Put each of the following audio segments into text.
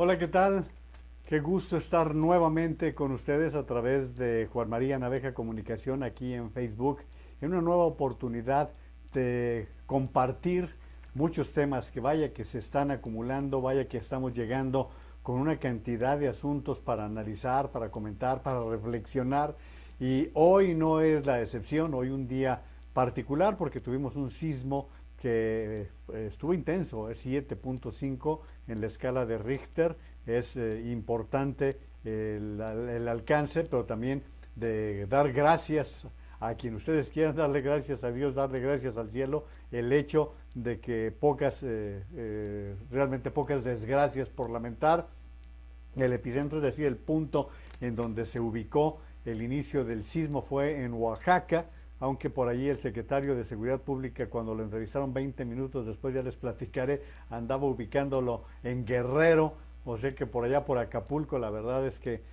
Hola, ¿qué tal? Qué gusto estar nuevamente con ustedes a través de Juan María Naveja Comunicación aquí en Facebook, en una nueva oportunidad de compartir muchos temas que vaya que se están acumulando, vaya que estamos llegando con una cantidad de asuntos para analizar, para comentar, para reflexionar. Y hoy no es la excepción, hoy un día particular porque tuvimos un sismo que estuvo intenso, es 7.5 en la escala de Richter. Es importante el alcance, pero también de dar gracias a quien ustedes quieran, darle gracias a Dios, darle gracias al cielo, el hecho de que realmente pocas desgracias por lamentar. El epicentro, es decir, el punto en donde se ubicó el inicio del sismo fue en Oaxaca, aunque por allí el secretario de Seguridad Pública, cuando lo entrevistaron 20 minutos después, ya les platicaré, andaba ubicándolo en Guerrero, o sea que por allá por Acapulco. La verdad es que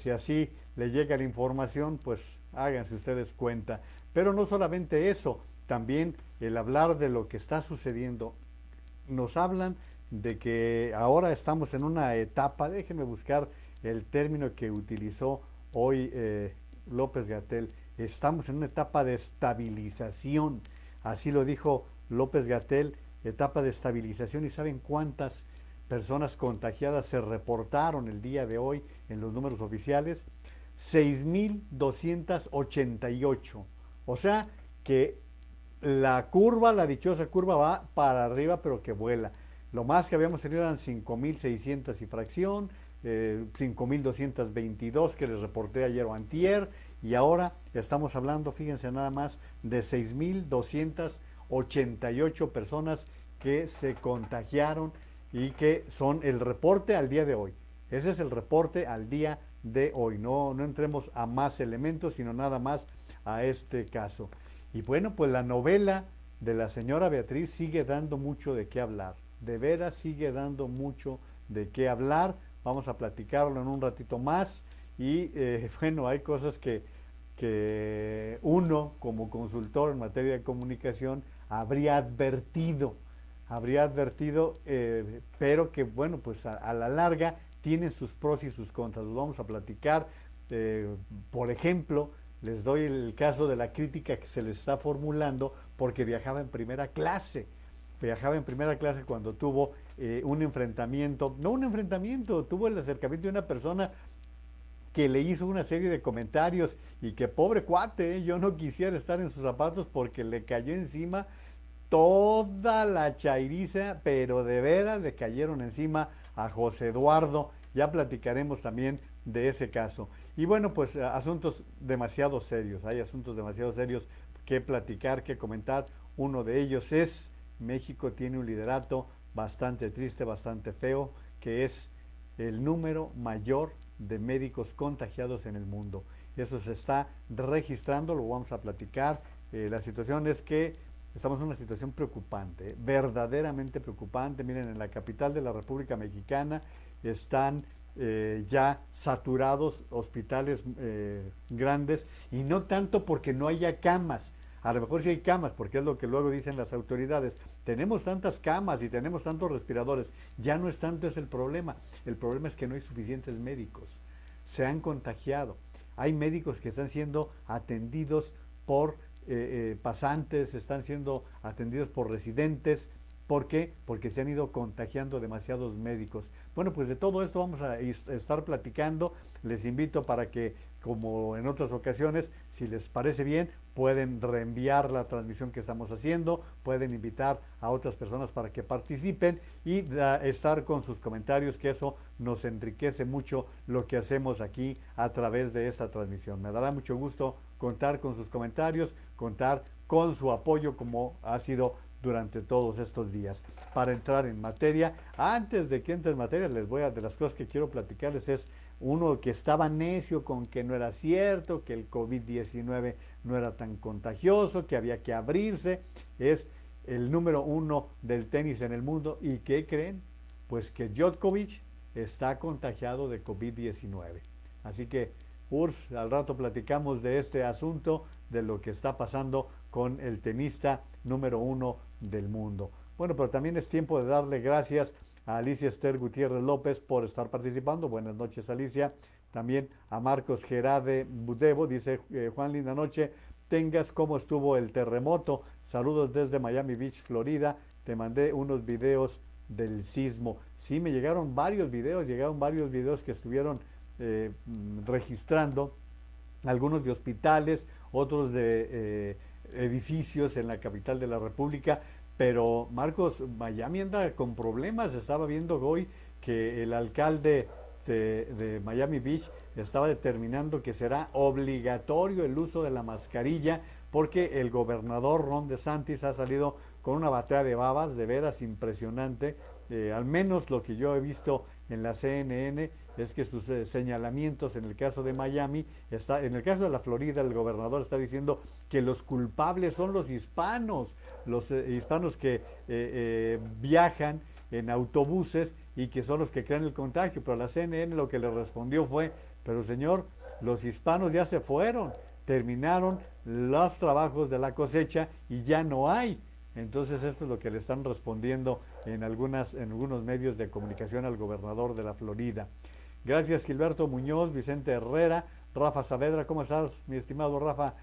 si así le llega la información, pues háganse ustedes cuenta. Pero no solamente eso, también el hablar de lo que está sucediendo. Nos hablan de que ahora estamos en una etapa, déjenme buscar el término que utilizó hoy López Gatell, estamos en una etapa de estabilización, así lo dijo López Gatell, etapa de estabilización. ¿Y saben cuántas personas contagiadas se reportaron el día de hoy en los números oficiales? 6.288. O sea que la curva, la dichosa curva va para arriba, pero que vuela. Lo más que habíamos tenido eran 5.600 y fracción, 5.222 que les reporté ayer o antier, y ahora estamos hablando, fíjense nada más, de 6.288 personas que se contagiaron y que son el reporte al día de hoy. Ese es el reporte al día de hoy. No entremos a más elementos, sino nada más a este caso. Y bueno, pues la novela de la señora Beatriz sigue dando mucho de qué hablar. De veras sigue dando mucho de qué hablar. Vamos a platicarlo en un ratito más. Y bueno, hay cosas que uno como consultor en materia de comunicación habría advertido, pero que bueno, pues a la larga tienen sus pros y sus contras. Los vamos a platicar. Por ejemplo, les doy el caso de la crítica que se les está formulando porque viajaba en primera clase cuando tuvo un enfrentamiento, no un enfrentamiento, tuvo el acercamiento de una persona que le hizo una serie de comentarios y que pobre cuate, yo no quisiera estar en sus zapatos porque le cayó encima toda la chairiza, pero de veras le cayeron encima a José Eduardo. Ya platicaremos también de ese caso. Y bueno, pues asuntos demasiado serios, hay asuntos demasiado serios que platicar, que comentar. Uno de ellos es, México tiene un liderato bastante triste, bastante feo, que es el número mayor de médicos contagiados en el mundo. Eso se está registrando, lo vamos a platicar. La situación es que estamos en una situación preocupante, verdaderamente preocupante. Miren, en la capital de la República Mexicana están ya saturados hospitales grandes, y no tanto porque no haya camas. A lo mejor sí hay camas, porque es lo que luego dicen las autoridades. Tenemos tantas camas y tenemos tantos respiradores. Ya no es tanto ese el problema. El problema es que no hay suficientes médicos. Se han contagiado. Hay médicos que están siendo atendidos por pasantes, están siendo atendidos por residentes. ¿Por qué? Porque se han ido contagiando demasiados médicos. Bueno, pues de todo esto vamos a estar platicando. Les invito para que, como en otras ocasiones, si les parece bien, pueden reenviar la transmisión que estamos haciendo, pueden invitar a otras personas para que participen y estar con sus comentarios, que eso nos enriquece mucho lo que hacemos aquí a través de esta transmisión. Me dará mucho gusto contar con sus comentarios, contar con su apoyo como ha sido durante todos estos días. Para entrar en materia, antes de que entre en materia, de las cosas que quiero platicarles es uno que estaba necio con que no era cierto, que el COVID-19 no era tan contagioso, que había que abrirse. Es el número uno del tenis en el mundo. ¿Y qué creen? Pues que Djokovic está contagiado de COVID-19. Así que, Urs, al rato platicamos de este asunto, de lo que está pasando con el tenista número uno del mundo. Bueno, pero también es tiempo de darle gracias a Alicia Esther Gutiérrez López por estar participando. Buenas noches, Alicia. También a Marcos Gerade Budebo, dice Juan, linda noche. Tengas cómo estuvo el terremoto. Saludos desde Miami Beach, Florida. Te mandé unos videos del sismo. Sí, me llegaron varios videos que estuvieron registrando, algunos de hospitales, otros de edificios en la capital de la República. Pero Marcos, Miami anda con problemas. Estaba viendo hoy que el alcalde de Miami Beach estaba determinando que será obligatorio el uso de la mascarilla porque el gobernador Ron DeSantis ha salido con una batea de babas de veras impresionante. Al menos lo que yo he visto en la CNN es que sus señalamientos en el caso de Miami, en el caso de la Florida, el gobernador está diciendo que los culpables son los hispanos que viajan en autobuses y que son los que crean el contagio. Pero la CNN lo que le respondió fue, pero señor, los hispanos ya se fueron, terminaron los trabajos de la cosecha y ya no hay. Entonces esto es lo que le están respondiendo en algunos medios de comunicación al gobernador de la Florida. Gracias Gilberto Muñoz, Vicente Herrera, Rafa Saavedra, ¿cómo estás, mi estimado Rafa?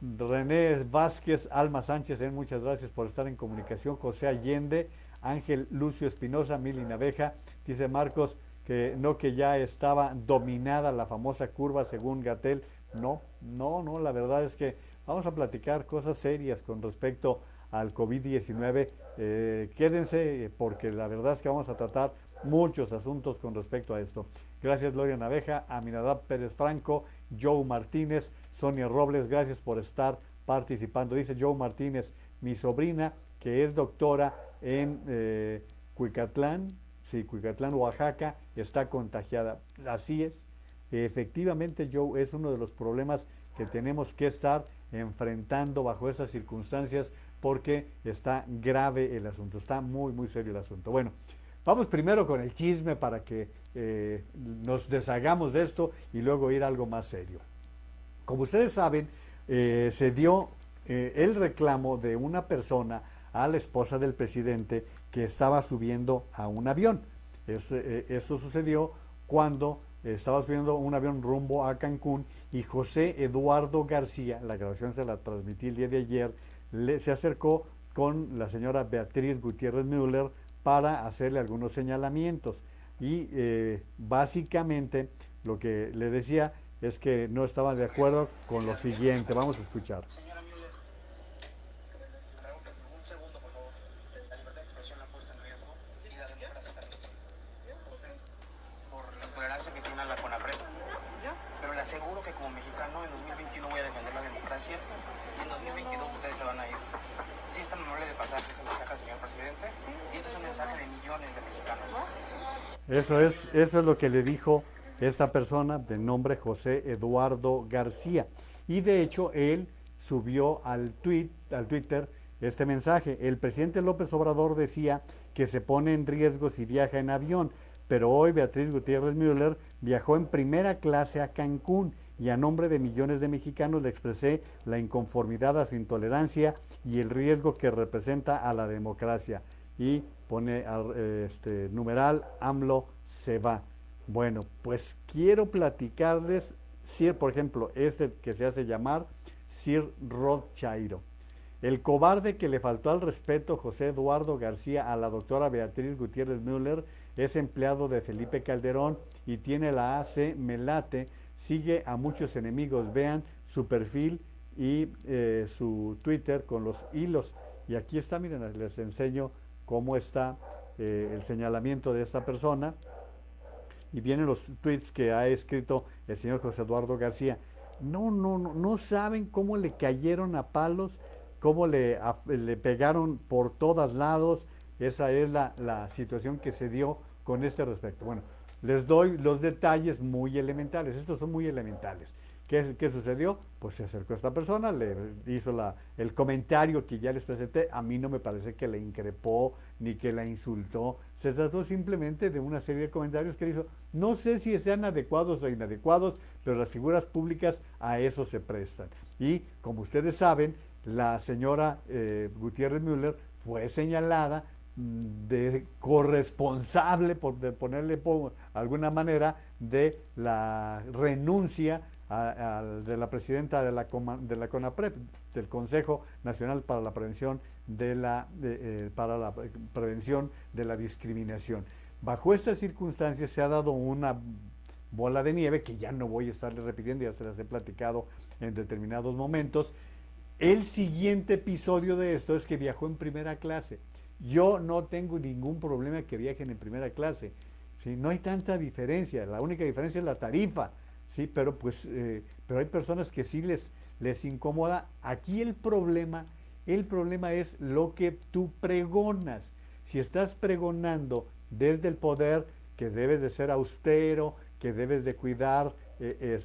René Vázquez, Alma Sánchez, muchas gracias por estar en comunicación. José Allende, Ángel Lucio Espinosa, Mili Naveja, dice Marcos que ya estaba dominada la famosa curva según Gatell. No, la verdad es que vamos a platicar cosas serias con respecto al COVID-19. Quédense porque la verdad es que vamos a tratar muchos asuntos con respecto a esto. Gracias Gloria Naveja, Aminadab Pérez Franco, Joe Martínez, Sonia Robles, gracias por estar participando. Dice Joe Martínez, mi sobrina que es doctora en Cuicatlán, Oaxaca, está contagiada. Así es, efectivamente Joe, es uno de los problemas que tenemos que estar enfrentando bajo esas circunstancias porque está grave el asunto, está muy muy serio el asunto. Bueno, vamos primero con el chisme para que nos deshagamos de esto y luego ir a algo más serio. Como ustedes saben, se dio el reclamo de una persona a la esposa del presidente que estaba subiendo a un avión. Esto sucedió cuando estaba subiendo un avión rumbo a Cancún y José Eduardo García, la grabación se la transmití el día de ayer, se acercó con la señora Beatriz Gutiérrez Müller para hacerle algunos señalamientos y básicamente lo que le decía es que no estaba de acuerdo con lo siguiente. Vamos a escuchar. Señora Müller, un segundo, por favor. La libertad de expresión la ha puesto en riesgo y la democracia también. Usted, por la intolerancia que tiene a la CONAPRED, pero le aseguro que como mexicano en 2021 voy a defender la democracia y en 2022 ustedes se van a ir. Sí, es tan amable de pasar ese mensaje al señor presidente y este es un mensaje de millones de mexicanos. Eso es lo que le dijo esta persona de nombre José Eduardo García. Y de hecho él subió al Twitter este mensaje. El presidente López Obrador decía que se pone en riesgo si viaja en avión, pero hoy Beatriz Gutiérrez Müller viajó en primera clase a Cancún y a nombre de millones de mexicanos le expresé la inconformidad a su intolerancia y el riesgo que representa a la democracia. Y pone numeral AMLO se va. Bueno, pues quiero platicarles, por ejemplo, que se hace llamar Sir Rod Chairo. El cobarde que le faltó al respeto José Eduardo García a la doctora Beatriz Gutiérrez Müller es empleado de Felipe Calderón y tiene la AC Melate, sigue a muchos enemigos. Vean su perfil y su Twitter con los hilos. Y aquí está, miren, les enseño cómo está el señalamiento de esta persona. Y vienen los tweets que ha escrito el señor José Eduardo García. No saben cómo le cayeron a palos, cómo le pegaron por todos lados. Esa es la situación que se dio con este respecto. Bueno, les doy los detalles muy elementales. Estos son muy elementales. ¿Qué sucedió? Pues se acercó esta persona, le hizo el comentario que ya les presenté. A mí no me parece que le increpó ni que la insultó. Se trató simplemente de una serie de comentarios que hizo. No sé si sean adecuados o inadecuados, pero las figuras públicas a eso se prestan. Y como ustedes saben, la señora Gutiérrez Müller fue señalada de corresponsable, por ponerle alguna manera, de la renuncia de la presidenta de la CONAPREP, del Consejo Nacional para la Prevención para la Prevención de la Discriminación. Bajo estas circunstancias se ha dado una bola de nieve que ya no voy a estarle repitiendo, ya se las he platicado en determinados momentos. El siguiente episodio de esto es que viajó en primera clase. Yo no tengo ningún problema que viajen en primera clase, ¿sí? No hay tanta diferencia, la única diferencia es la tarifa, ¿sí? Pero pero hay personas que sí les incomoda. Aquí el problema es lo que tú pregonas. Si estás pregonando desde el poder que debes de ser austero, que debes de cuidar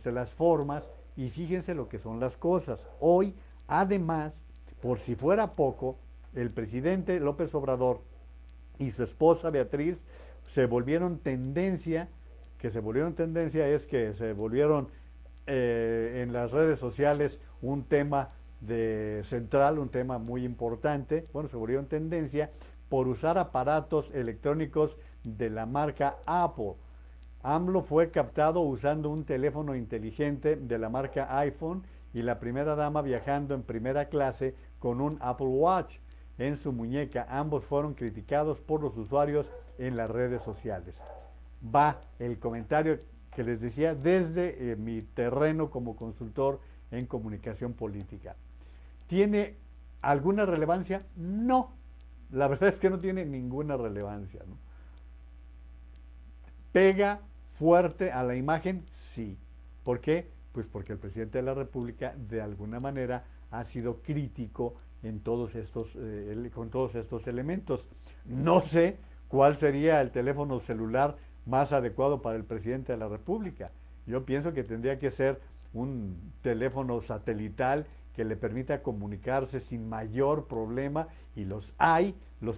las formas, y fíjense lo que son las cosas. Hoy, además, por si fuera poco, el presidente López Obrador y su esposa Beatriz se volvieron tendencia, es que se volvieron en las redes sociales un tema central, un tema muy importante. Bueno, se volvieron tendencia por usar aparatos electrónicos de la marca Apple. AMLO fue captado usando un teléfono inteligente de la marca iPhone y la primera dama viajando en primera clase con un Apple Watch en su muñeca. Ambos fueron criticados por los usuarios en las redes sociales. Va el comentario que les decía desde mi terreno como consultor en comunicación política. ¿Tiene alguna relevancia? No. La verdad es que no tiene ninguna relevancia, ¿no? ¿Pega fuerte a la imagen? Sí. ¿Por qué? Pues porque el presidente de la República de alguna manera ha sido crítico en con todos estos elementos. No sé cuál sería el teléfono celular más adecuado para el presidente de la República. Yo pienso que tendría que ser un teléfono satelital que le permita comunicarse sin mayor problema, y los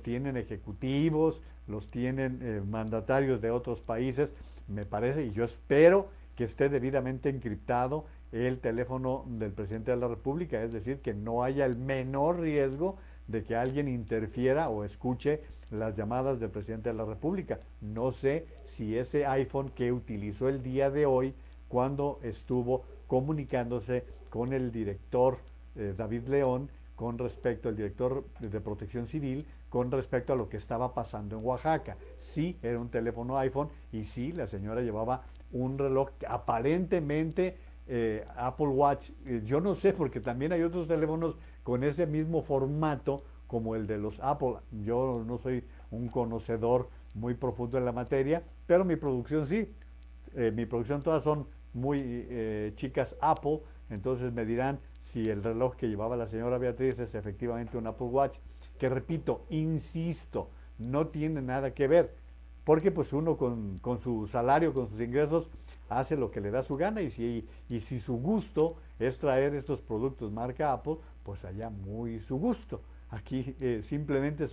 tienen ejecutivos, los tienen mandatarios de otros países, me parece, y yo espero que esté debidamente encriptado el teléfono del presidente de la República, es decir, que no haya el menor riesgo de que alguien interfiera o escuche las llamadas del presidente de la República. No sé si ese iPhone que utilizó el día de hoy cuando estuvo comunicándose con el director David León, con respecto al director de Protección Civil, con respecto a lo que estaba pasando en Oaxaca. Sí, era un teléfono iPhone, y sí, la señora llevaba un reloj aparentemente Apple Watch. Yo no sé, porque también hay otros teléfonos con ese mismo formato como el de los Apple. Yo no soy un conocedor muy profundo en la materia, pero mi producción sí. Mi producción todas son muy chicas Apple, entonces me dirán si el reloj que llevaba la señora Beatriz es efectivamente un Apple Watch, que repito, insisto, no tiene nada que ver, porque pues uno con su salario, con sus ingresos, hace lo que le da su gana, y si su gusto es traer estos productos marca Apple, pues allá muy su gusto. Aquí simplemente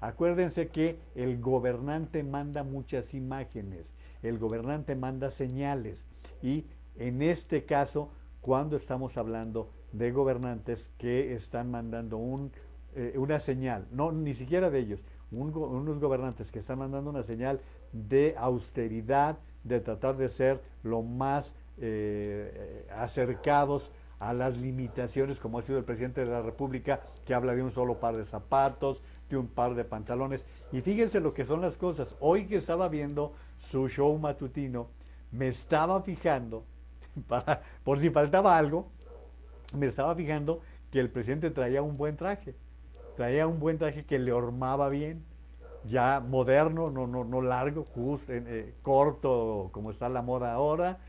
acuérdense que el gobernante manda muchas imágenes, el gobernante manda señales, y en este caso, cuando estamos hablando de gobernantes que están mandando una señal, no, ni siquiera de ellos, unos gobernantes que están mandando una señal de austeridad, de tratar de ser lo más acercados a las limitaciones, como ha sido el presidente de la República, que habla de un solo par de zapatos, de un par de pantalones. Y fíjense lo que son las cosas. Hoy que estaba viendo su show matutino, me estaba fijando, por si faltaba algo, me estaba fijando que el presidente traía un buen traje que le hormaba bien, ya moderno, no largo, justo, corto, como está la moda ahora,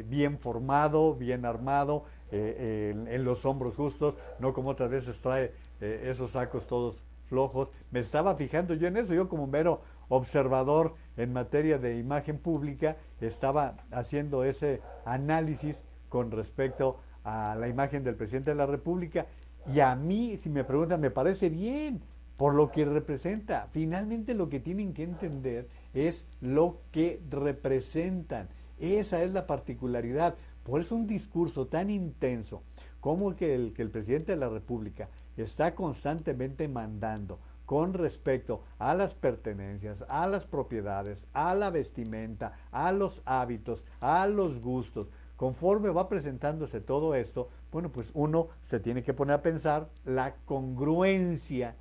bien formado, bien armado, en los hombros justos, no como otras veces trae esos sacos todos flojos. Me estaba fijando yo en eso, yo como mero observador en materia de imagen pública, estaba haciendo ese análisis con respecto a la imagen del presidente de la República, y a mí, si me preguntan, me parece bien, por lo que representa. Finalmente lo que tienen que entender es lo que representan. Esa es la particularidad. Por eso un discurso tan intenso como que el presidente de la República está constantemente mandando con respecto a las pertenencias, a las propiedades, a la vestimenta, a los hábitos, a los gustos. Conforme va presentándose todo esto, bueno, pues uno se tiene que poner a pensar la congruencia.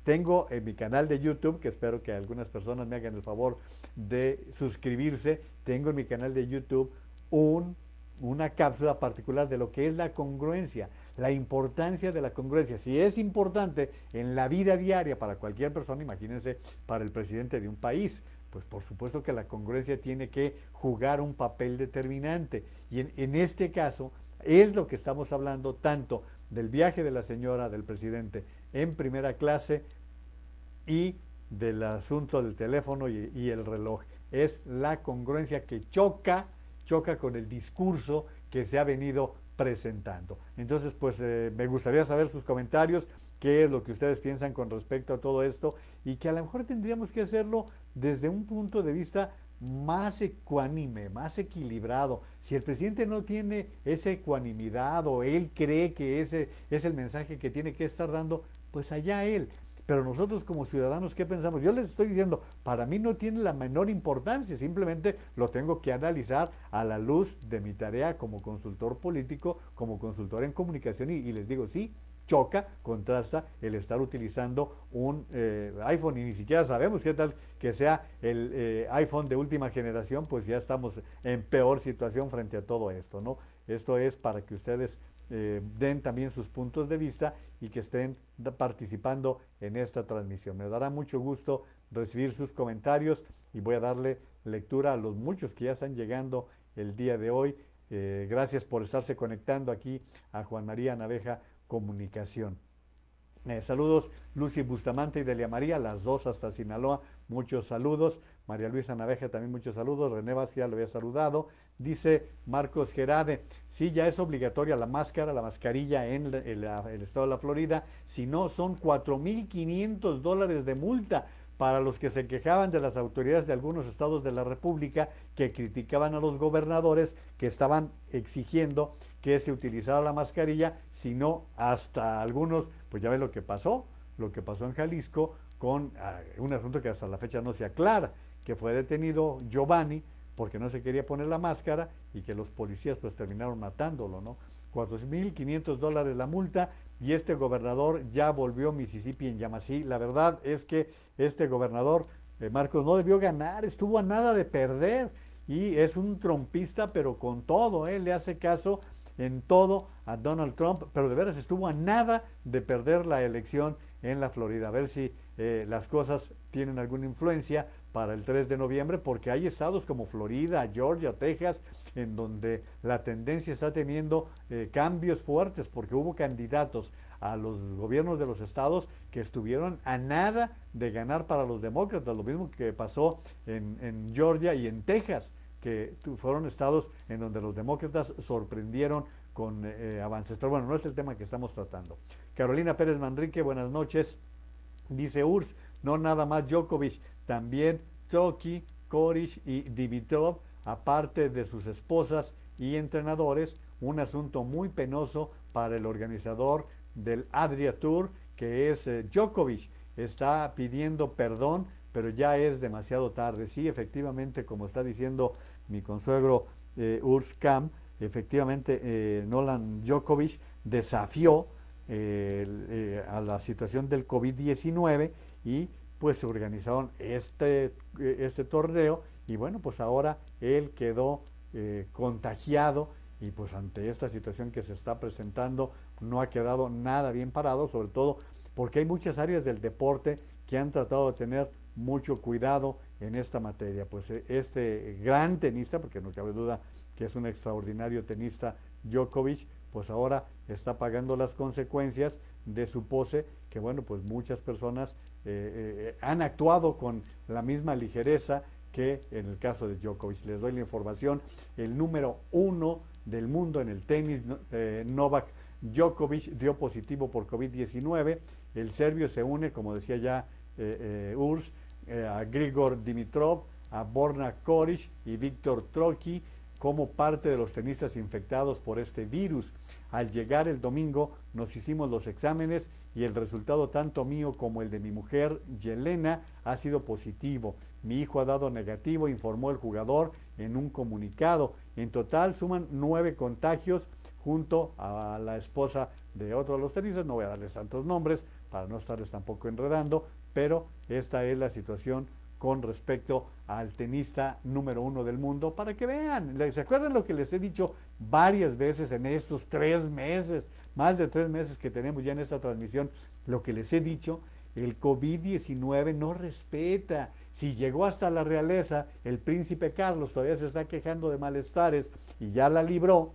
Tengo en mi canal de YouTube, que espero que algunas personas me hagan el favor de suscribirse, tengo en mi canal de YouTube una cápsula particular de lo que es la congruencia, la importancia de la congruencia. Si es importante en la vida diaria para cualquier persona, imagínense para el presidente de un país, pues por supuesto que la congruencia tiene que jugar un papel determinante. Y en este caso es lo que estamos hablando tanto del viaje de la señora, del presidente en primera clase y del asunto del teléfono y el reloj. Es la congruencia que choca con el discurso que se ha venido presentando. Entonces, pues me gustaría saber sus comentarios, qué es lo que ustedes piensan con respecto a todo esto y que a lo mejor tendríamos que hacerlo desde un punto de vista más ecuánime, más equilibrado. Si el presidente no tiene esa ecuanimidad o él cree que ese es el mensaje que tiene que estar dando, pues allá él. Pero nosotros como ciudadanos, ¿qué pensamos? Yo les estoy diciendo, para mí no tiene la menor importancia, simplemente lo tengo que analizar a la luz de mi tarea como consultor político, como consultor en comunicación y les digo, sí, choca, contrasta el estar utilizando un iPhone y ni siquiera sabemos qué tal que sea el iPhone de última generación, pues ya estamos en peor situación frente a todo esto, ¿no? Esto es para que ustedes den también sus puntos de vista y que estén participando en esta transmisión. Me dará mucho gusto recibir sus comentarios y voy a darle lectura a los muchos que ya están llegando el día de hoy. Gracias por estarse conectando aquí a Juan María Naveja Comunicación. Saludos Lucy Bustamante y Delia María, las dos hasta Sinaloa, muchos saludos. María Luisa Naveja también muchos saludos. René Vázquez ya lo había saludado. Dice Marcos Gerade, sí, ya es obligatoria la máscara, la mascarilla en el estado de la Florida, si no son $4,500 de multa para los que se quejaban de las autoridades de algunos estados de la República que criticaban a los gobernadores que estaban exigiendo que se utilizara la mascarilla, sino hasta algunos, pues ya ven lo que pasó en Jalisco con un asunto que hasta la fecha no se aclara, que fue detenido Giovanni porque no se quería poner la máscara y que los policías pues terminaron matándolo, ¿no? $4,500 la multa y este gobernador ya volvió Mississippi en llamas. Sí, la verdad es que este gobernador, Marcos, no debió ganar, estuvo a nada de perder y es un trompista pero con todo, le hace caso en todo a Donald Trump, pero de veras estuvo a nada de perder la elección en la Florida. A ver si las cosas tienen alguna influencia para el 3 de noviembre, porque hay estados como Florida, Georgia, Texas, en donde la tendencia está teniendo cambios fuertes, porque hubo candidatos a los gobiernos de los estados que estuvieron a nada de ganar para los demócratas, lo mismo que pasó en Georgia y en Texas, que fueron estados en donde los demócratas sorprendieron con avances. Pero bueno, no es el tema que estamos tratando. Carolina Pérez Manrique, buenas noches. Dice URSS, no nada más Djokovic, también Troicki, Coric y Dimitrov, aparte de sus esposas y entrenadores, un asunto muy penoso para el organizador del Adria Tour, que es Djokovic. Está pidiendo perdón, pero ya es demasiado tarde. Sí, efectivamente, como está diciendo mi consuegro Urs Kam, efectivamente Nolan Djokovic desafió a la situación del COVID-19 y pues se organizaron este torneo y bueno, pues ahora él quedó contagiado y pues ante esta situación que se está presentando no ha quedado nada bien parado, sobre todo porque hay muchas áreas del deporte que han tratado de tener mucho cuidado en esta materia. Pues este gran tenista, porque no cabe duda que es un extraordinario tenista, Djokovic, pues ahora está pagando las consecuencias de su pose, que bueno, pues muchas personas han actuado con la misma ligereza que en el caso de Djokovic. Les doy la información, el número 1 del mundo en el tenis, Novak Djokovic, dio positivo por COVID-19, el serbio se une, como decía ya Urs, a Grigor Dimitrov, a Borna Coric y Víctor Troicki, como parte de los tenistas infectados por este virus. Al llegar el domingo nos hicimos los exámenes y el resultado tanto mío como el de mi mujer Yelena ha sido positivo. Mi hijo ha dado negativo, informó el jugador en un comunicado. En total suman 9 contagios junto a la esposa de otro de los tenistas. No voy a darles tantos nombres para no estarles tampoco enredando, pero esta es la situación con respecto al tenista número 1 del mundo, para que vean. ¿Se acuerdan lo que les he dicho varias veces en estos 3 meses, más de 3 meses que tenemos ya en esta transmisión? Lo que les he dicho, el COVID-19 no respeta. Si llegó hasta la realeza, el príncipe Carlos todavía se está quejando de malestares y ya la libró.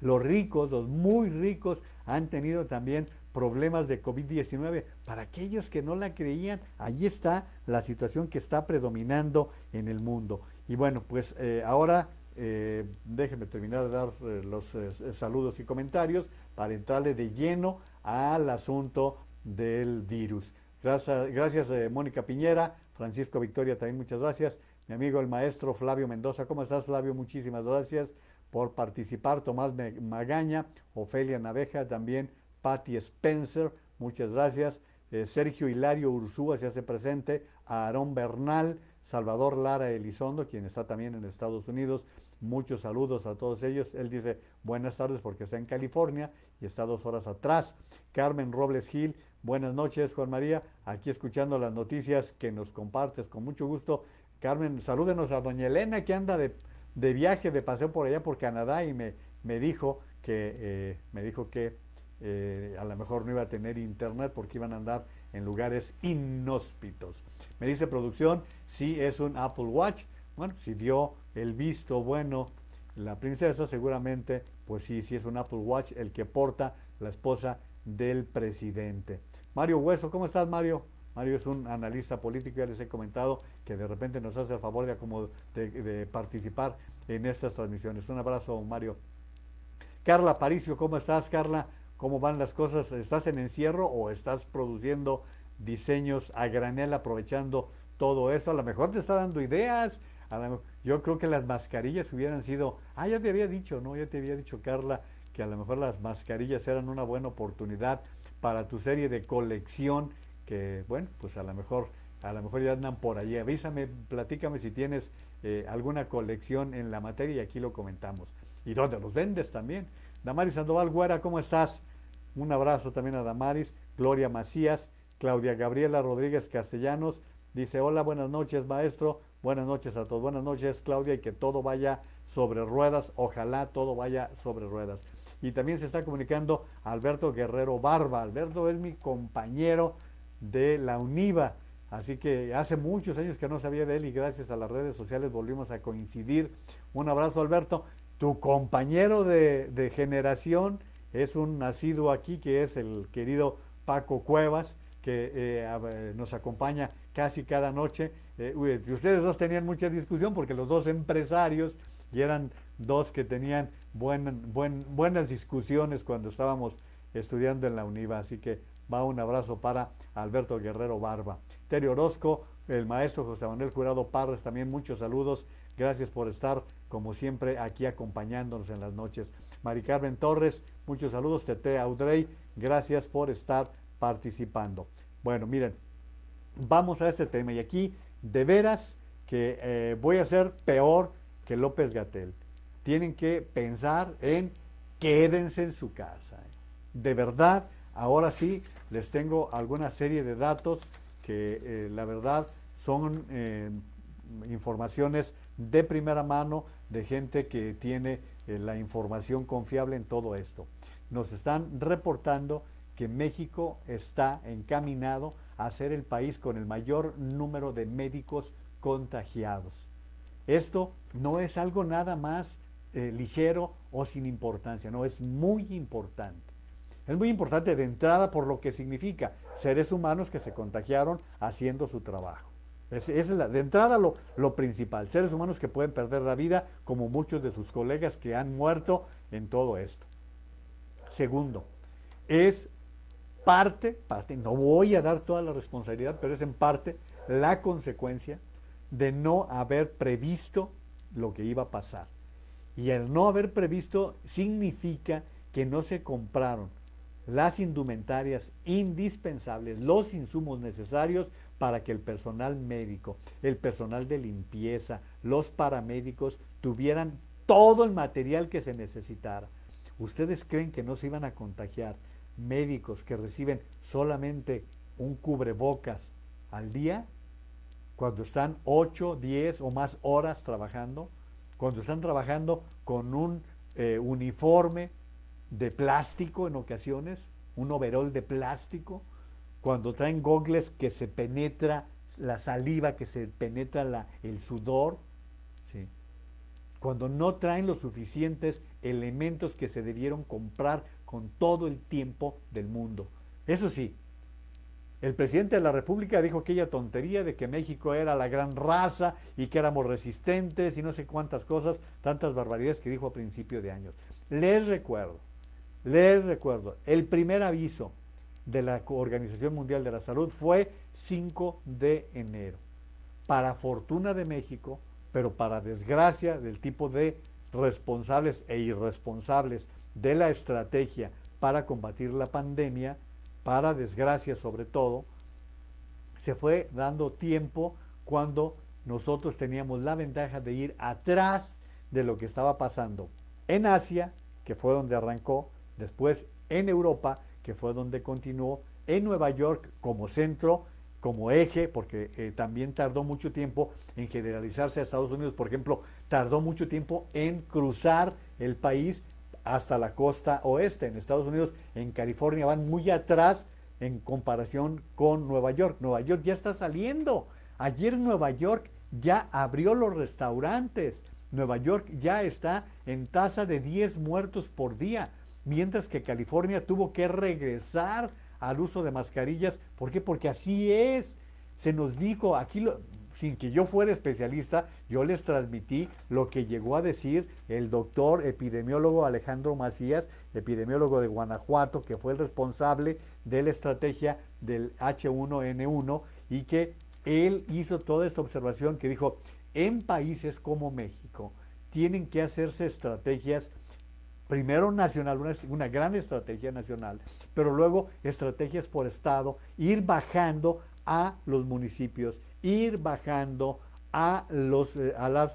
Los ricos, los muy ricos, han tenido también problemas de COVID-19. Para aquellos que no la creían, ahí está la situación que está predominando en el mundo. Y bueno, pues ahora déjenme terminar de dar los saludos y comentarios para entrarle de lleno al asunto del virus. Gracias Mónica Piñera, Francisco Victoria también muchas gracias. Mi amigo el maestro Flavio Mendoza, ¿cómo estás, Flavio? Muchísimas gracias por participar. Tomás Magaña, Ofelia Naveja, también Patti Spencer, muchas gracias. Sergio Hilario Ursúa se hace presente. Aarón Bernal, Salvador Lara Elizondo, quien está también en Estados Unidos. Muchos saludos a todos ellos. Él dice buenas tardes porque está en California y está 2 horas atrás. Carmen Robles Gil, buenas noches, Juan María. Aquí escuchando las noticias que nos compartes con mucho gusto. Carmen, salúdenos a doña Elena que anda de viaje, de paseo por allá por Canadá y me dijo que a lo mejor no iba a tener internet porque iban a andar en lugares inhóspitos. Me dice producción, sí es un Apple Watch. Bueno, si dio el visto bueno la princesa, seguramente, pues sí es un Apple Watch el que porta la esposa del presidente. Mario Hueso, ¿cómo estás, Mario? Mario es un analista político, ya les he comentado que de repente nos hace el favor de participar en estas transmisiones. Un abrazo, Mario. Carla Paricio, ¿cómo estás, Carla? ¿Cómo van las cosas? ¿Estás en encierro o estás produciendo diseños a granel aprovechando todo esto? A lo mejor te está dando ideas. Yo creo que las mascarillas hubieran sido... ya te había dicho, ¿no? Ya te había dicho, Carla, que a lo mejor las mascarillas eran una buena oportunidad para tu serie de colección, que, bueno, pues a lo mejor ya andan por allí. Avísame, platícame si tienes alguna colección en la materia y aquí lo comentamos. ¿Y dónde los vendes también? Damaris Sandoval Güera, ¿cómo estás? Un abrazo también a Damaris. Gloria Macías, Claudia Gabriela Rodríguez Castellanos, dice, hola, buenas noches, maestro. Buenas noches a todos. Buenas noches, Claudia, y que todo vaya sobre ruedas. Ojalá todo vaya sobre ruedas. Y también se está comunicando Alberto Guerrero Barba. Alberto es mi compañero de la UNIVA, así que hace muchos años que no sabía de él y gracias a las redes sociales volvimos a coincidir. Un abrazo, Alberto. Tu compañero de generación es un nacido aquí, que es el querido Paco Cuevas, que nos acompaña casi cada noche. Ustedes dos tenían mucha discusión porque los dos empresarios y eran dos que tenían buenas discusiones cuando estábamos estudiando en la UNIVA, así que va un abrazo para Alberto Guerrero Barba. Terry Orozco, el maestro José Manuel Jurado Parras, también muchos saludos. Gracias por estar, como siempre, aquí acompañándonos en las noches. Mari Carmen Torres, muchos saludos. Tete Audrey, gracias por estar participando. Bueno, miren, vamos a este tema. Y aquí, de veras, que voy a ser peor que López-Gatell. Tienen que pensar en quédense en su casa. De verdad, ahora sí, les tengo alguna serie de datos que la verdad son informaciones de primera mano de gente que tiene la información confiable en todo esto. Nos están reportando que México está encaminado a ser el país con el mayor número de médicos contagiados. Esto no es algo nada más ligero o sin importancia, no, es muy importante. Es muy importante de entrada por lo que significa seres humanos que se contagiaron haciendo su trabajo. Es de entrada lo principal, seres humanos que pueden perder la vida como muchos de sus colegas que han muerto en todo esto. Segundo, es parte, no voy a dar toda la responsabilidad, pero es en parte la consecuencia de no haber previsto lo que iba a pasar. Y el no haber previsto significa que no se compraron las indumentarias indispensables, los insumos necesarios para que el personal médico, el personal de limpieza, los paramédicos tuvieran todo el material que se necesitara. ¿Ustedes creen que no se iban a contagiar médicos que reciben solamente un cubrebocas al día cuando están 8, 10 o más horas trabajando? Cuando están trabajando con un uniforme de plástico en ocasiones, un overol de plástico, cuando traen gogles que se penetra la saliva, que se penetra el sudor, ¿sí? Cuando no traen los suficientes elementos que se debieron comprar con todo el tiempo del mundo. Eso sí, el presidente de la República dijo aquella tontería de que México era la gran raza y que éramos resistentes y no sé cuántas cosas, tantas barbaridades que dijo a principio de años. Les recuerdo, el primer aviso de la Organización Mundial de la Salud fue 5 de enero. Para fortuna de México, pero para desgracia del tipo de responsables e irresponsables de la estrategia para combatir la pandemia, para desgracia sobre todo, se fue dando tiempo cuando nosotros teníamos la ventaja de ir atrás de lo que estaba pasando en Asia, que fue donde arrancó, después en Europa, que fue donde continuó, en Nueva York como centro, como eje, porque también tardó mucho tiempo en generalizarse a Estados Unidos. Por ejemplo, tardó mucho tiempo en cruzar el país hasta la costa oeste. En Estados Unidos, en California, van muy atrás en comparación con Nueva York. Nueva York ya está saliendo. Ayer Nueva York ya abrió los restaurantes. Nueva York ya está en tasa de 10 muertos por día, mientras que California tuvo que regresar al uso de mascarillas. ¿Por qué? Porque así es. Se nos dijo, aquí sin que yo fuera especialista, yo les transmití lo que llegó a decir el doctor epidemiólogo Alejandro Macías, epidemiólogo de Guanajuato, que fue el responsable de la estrategia del H1N1 y que él hizo toda esta observación que dijo, en países como México tienen que hacerse estrategias primero nacional, una gran estrategia nacional, pero luego estrategias por estado, ir bajando a los municipios, ir bajando a las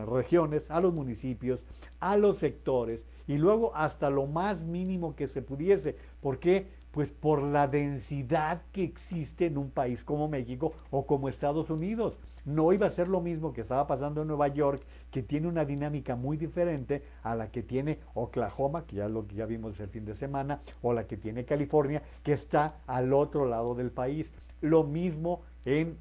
regiones, a los municipios, a los sectores y luego hasta lo más mínimo que se pudiese. ¿Por qué? Pues por la densidad que existe en un país como México o como Estados Unidos. No iba a ser lo mismo que estaba pasando en Nueva York, que tiene una dinámica muy diferente a la que tiene Oklahoma, que ya vimos el fin de semana, o la que tiene California, que está al otro lado del país. Lo mismo en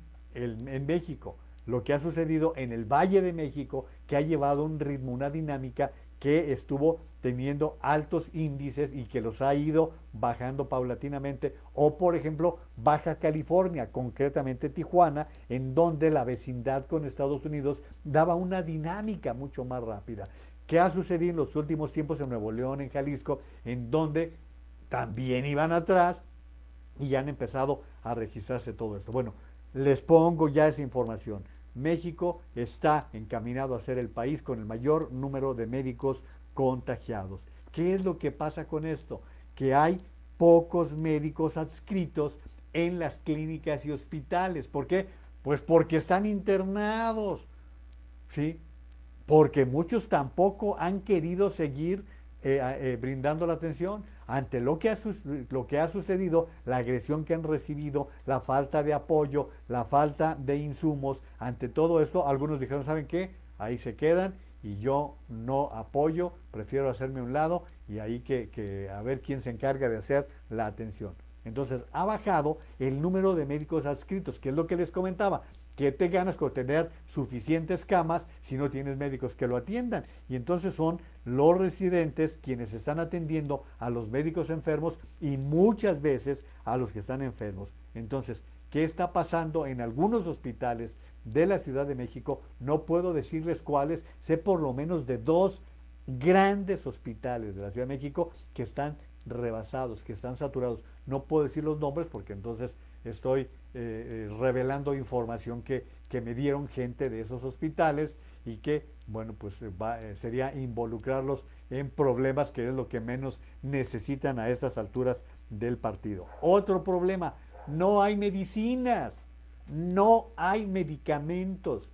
México. Lo que ha sucedido en el Valle de México, que ha llevado un ritmo, una dinámica que estuvo teniendo altos índices y que los ha ido bajando paulatinamente, o por ejemplo Baja California, concretamente Tijuana, en donde la vecindad con Estados Unidos daba una dinámica mucho más rápida. ¿Qué ha sucedido en los últimos tiempos en Nuevo León, en Jalisco, en donde también iban atrás y ya han empezado a registrarse todo esto? Bueno, les pongo ya esa información. México está encaminado a ser el país con el mayor número de médicos contagiados. ¿Qué es lo que pasa con esto? Que hay pocos médicos adscritos en las clínicas y hospitales. ¿Por qué? Pues porque están internados, ¿sí? Porque muchos tampoco han querido seguir brindando la atención ante lo que ha sucedido, la agresión que han recibido, la falta de apoyo, la falta de insumos. Ante todo esto, algunos dijeron, ¿saben qué? Ahí se quedan y yo no apoyo, prefiero hacerme a un lado y ahí que a ver quién se encarga de hacer la atención. Entonces ha bajado el número de médicos adscritos, que es lo que les comentaba. ¿Qué te ganas con tener suficientes camas si no tienes médicos que lo atiendan? Y entonces son los residentes quienes están atendiendo a los médicos enfermos y muchas veces a los que están enfermos. Entonces, ¿qué está pasando en algunos hospitales de la Ciudad de México? No puedo decirles cuáles, sé por lo menos de 2 grandes hospitales de la Ciudad de México que están rebasados, que están saturados. No puedo decir los nombres porque entonces estoy revelando información que me dieron gente de esos hospitales y que bueno, pues sería involucrarlos en problemas que es lo que menos necesitan a estas alturas del partido. Otro problema, no hay medicinas, no hay medicamentos.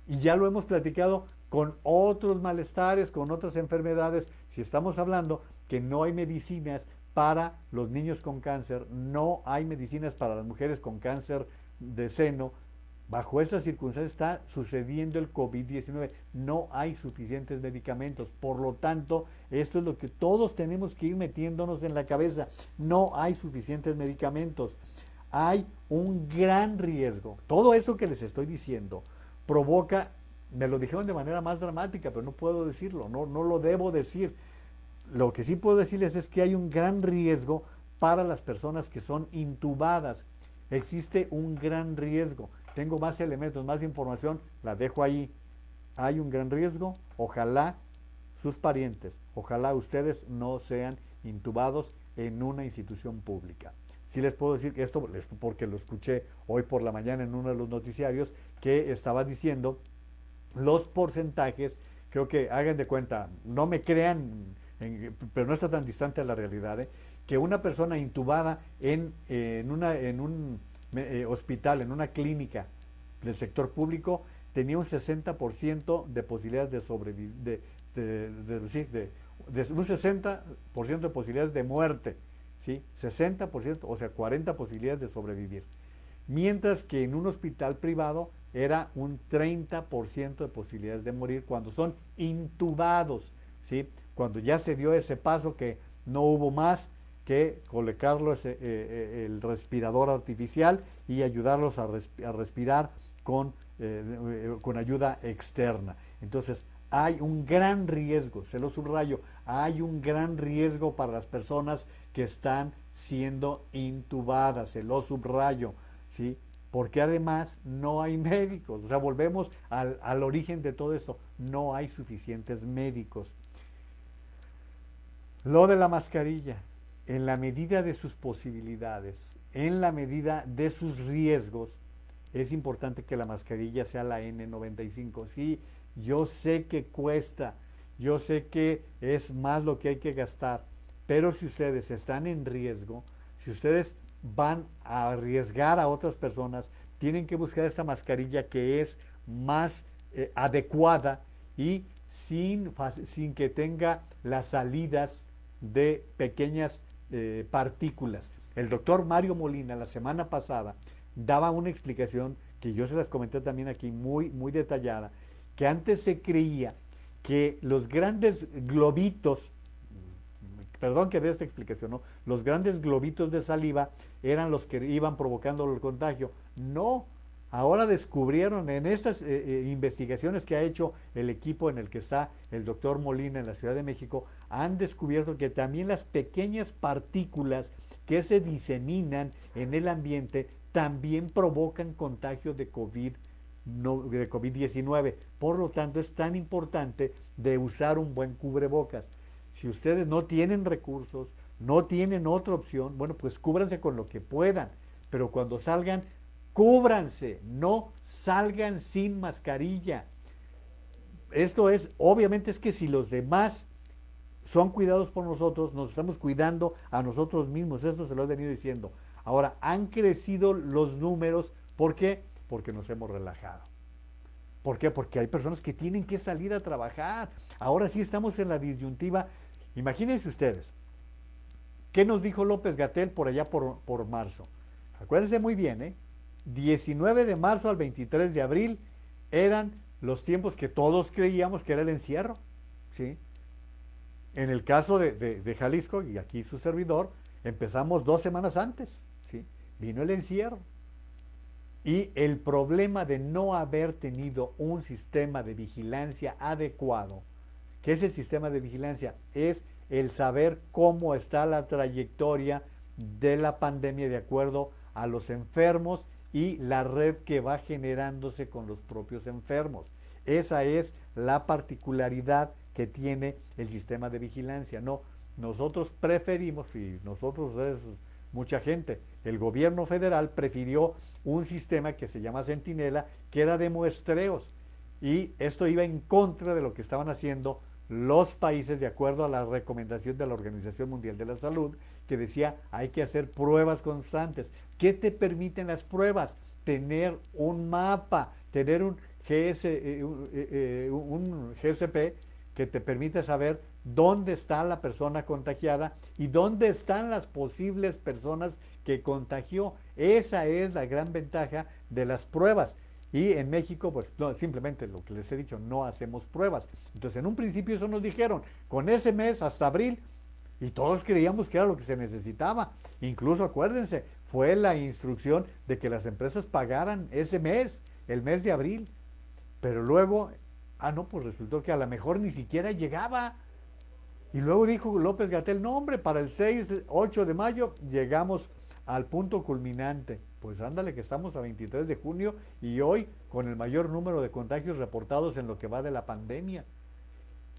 Y ya lo hemos platicado con otros malestares, con otras enfermedades. Si estamos hablando que no hay medicinas para los niños con cáncer, no hay medicinas para las mujeres con cáncer de seno, bajo estas circunstancias está sucediendo el COVID-19. No hay suficientes medicamentos. Por lo tanto, esto es lo que todos tenemos que ir metiéndonos en la cabeza. No hay suficientes medicamentos. Hay un gran riesgo. Todo esto que les estoy diciendo provoca, me lo dijeron de manera más dramática, pero no puedo decirlo, no lo debo decir. Lo que sí puedo decirles es que hay un gran riesgo para las personas que son intubadas. Existe un gran riesgo. Tengo más elementos, más información, la dejo ahí. Hay un gran riesgo. Ojalá sus parientes, ojalá ustedes no sean intubados en una institución pública. Sí les puedo decir que esto, porque lo escuché hoy por la mañana en uno de los noticiarios, que estaba diciendo los porcentajes. Creo que hagan de cuenta, no me crean, pero no está tan distante a la realidad, que una persona intubada en un hospital, en una clínica del sector público, tenía un 60% de posibilidades de sobrevivir, un 60% de posibilidades de muerte, ¿sí? 60%, o sea, 40 posibilidades de sobrevivir. Mientras que en un hospital privado era un 30% de posibilidades de morir cuando son intubados, ¿sí? Cuando ya se dio ese paso que no hubo más que colocarlos el respirador artificial y ayudarlos a respirar con ayuda externa. Entonces, hay un gran riesgo, se lo subrayo, hay un gran riesgo para las personas que están siendo intubadas, se lo subrayo, ¿sí? Porque además no hay médicos. O sea, volvemos al origen de todo esto, no hay suficientes médicos. Lo de la mascarilla, en la medida de sus posibilidades, en la medida de sus riesgos, es importante que la mascarilla sea la N95. Sí, yo sé que cuesta, yo sé que es más lo que hay que gastar, pero si ustedes están en riesgo, si ustedes van a arriesgar a otras personas, tienen que buscar esta mascarilla que es más adecuada y sin que tenga las salidas de pequeñas partículas. El doctor Mario Molina la semana pasada daba una explicación que yo se las comenté también aquí muy, muy detallada, que antes se creía que los grandes globitos, perdón que dé esta explicación, ¿no? Los grandes globitos de saliva eran los que iban provocando el contagio. No, ahora descubrieron en estas investigaciones que ha hecho el equipo en el que está el doctor Molina en la Ciudad de México, han descubierto que también las pequeñas partículas que se diseminan en el ambiente también provocan contagio de COVID-19. Por lo tanto, es tan importante de usar un buen cubrebocas. Si ustedes no tienen recursos, no tienen otra opción, bueno, pues cúbranse con lo que puedan. Pero cuando salgan, cúbranse, no salgan sin mascarilla. Esto es, obviamente es que si los demás son cuidados por nosotros, nos estamos cuidando a nosotros mismos. Esto se lo he venido diciendo. Ahora, han crecido los números. ¿Por qué? Porque nos hemos relajado. ¿Por qué? Porque hay personas que tienen que salir a trabajar. Ahora sí estamos en la disyuntiva. Imagínense ustedes, ¿qué nos dijo López-Gatell por allá por marzo? Acuérdense muy bien, 19 de marzo al 23 de abril eran los tiempos que todos creíamos que era el encierro, ¿sí? En el caso de Jalisco, y aquí su servidor, empezamos 2 semanas antes, ¿sí? Vino el encierro. Y el problema de no haber tenido un sistema de vigilancia adecuado, ¿qué es el sistema de vigilancia? Es el saber cómo está la trayectoria de la pandemia de acuerdo a los enfermos y la red que va generándose con los propios enfermos. Esa es la particularidad que tiene el sistema de vigilancia. No, nosotros preferimos, y nosotros es mucha gente, el gobierno federal prefirió un sistema que se llama Centinela, que era de muestreos. Y esto iba en contra de lo que estaban haciendo los países de acuerdo a la recomendación de la Organización Mundial de la Salud, que decía hay que hacer pruebas constantes. ¿Qué te permiten las pruebas? Tener un mapa, tener un GSP que te permite saber dónde está la persona contagiada y dónde están las posibles personas que contagió. Esa es la gran ventaja de las pruebas. Y en México, pues no, simplemente lo que les he dicho, no hacemos pruebas. Entonces, en un principio eso nos dijeron, con ese mes hasta abril, y todos creíamos que era lo que se necesitaba. Incluso, acuérdense, fue la instrucción de que las empresas pagaran ese mes, el mes de abril. Pero luego, no, pues resultó que a lo mejor ni siquiera llegaba. Y luego dijo López-Gatell, no hombre, para el 6, 8 de mayo llegamos al punto culminante. Pues ándale que estamos a 23 de junio y hoy con el mayor número de contagios reportados en lo que va de la pandemia.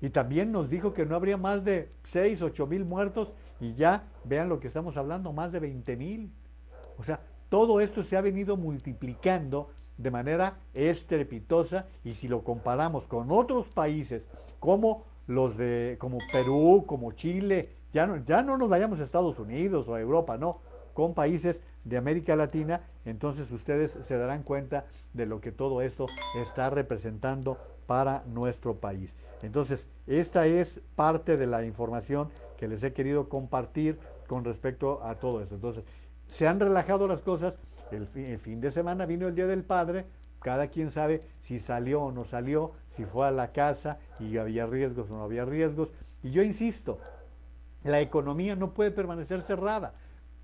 Y también nos dijo que no habría más de 6, 8 mil muertos y ya, vean lo que estamos hablando, más de 20,000. O sea, todo esto se ha venido multiplicando de manera estrepitosa y si lo comparamos con otros países como como Perú, como Chile, ya no nos vayamos a Estados Unidos o a Europa, no, con países de América Latina, entonces ustedes se darán cuenta de lo que todo esto está representando para nuestro país. Entonces, esta es parte de la información que les he querido compartir con respecto a todo esto. Entonces, se han relajado las cosas. El fin de semana vino el Día del Padre. Cada quien sabe si salió o no salió, si fue a la casa y había riesgos o no había riesgos. Y yo insisto, la economía no puede permanecer cerrada,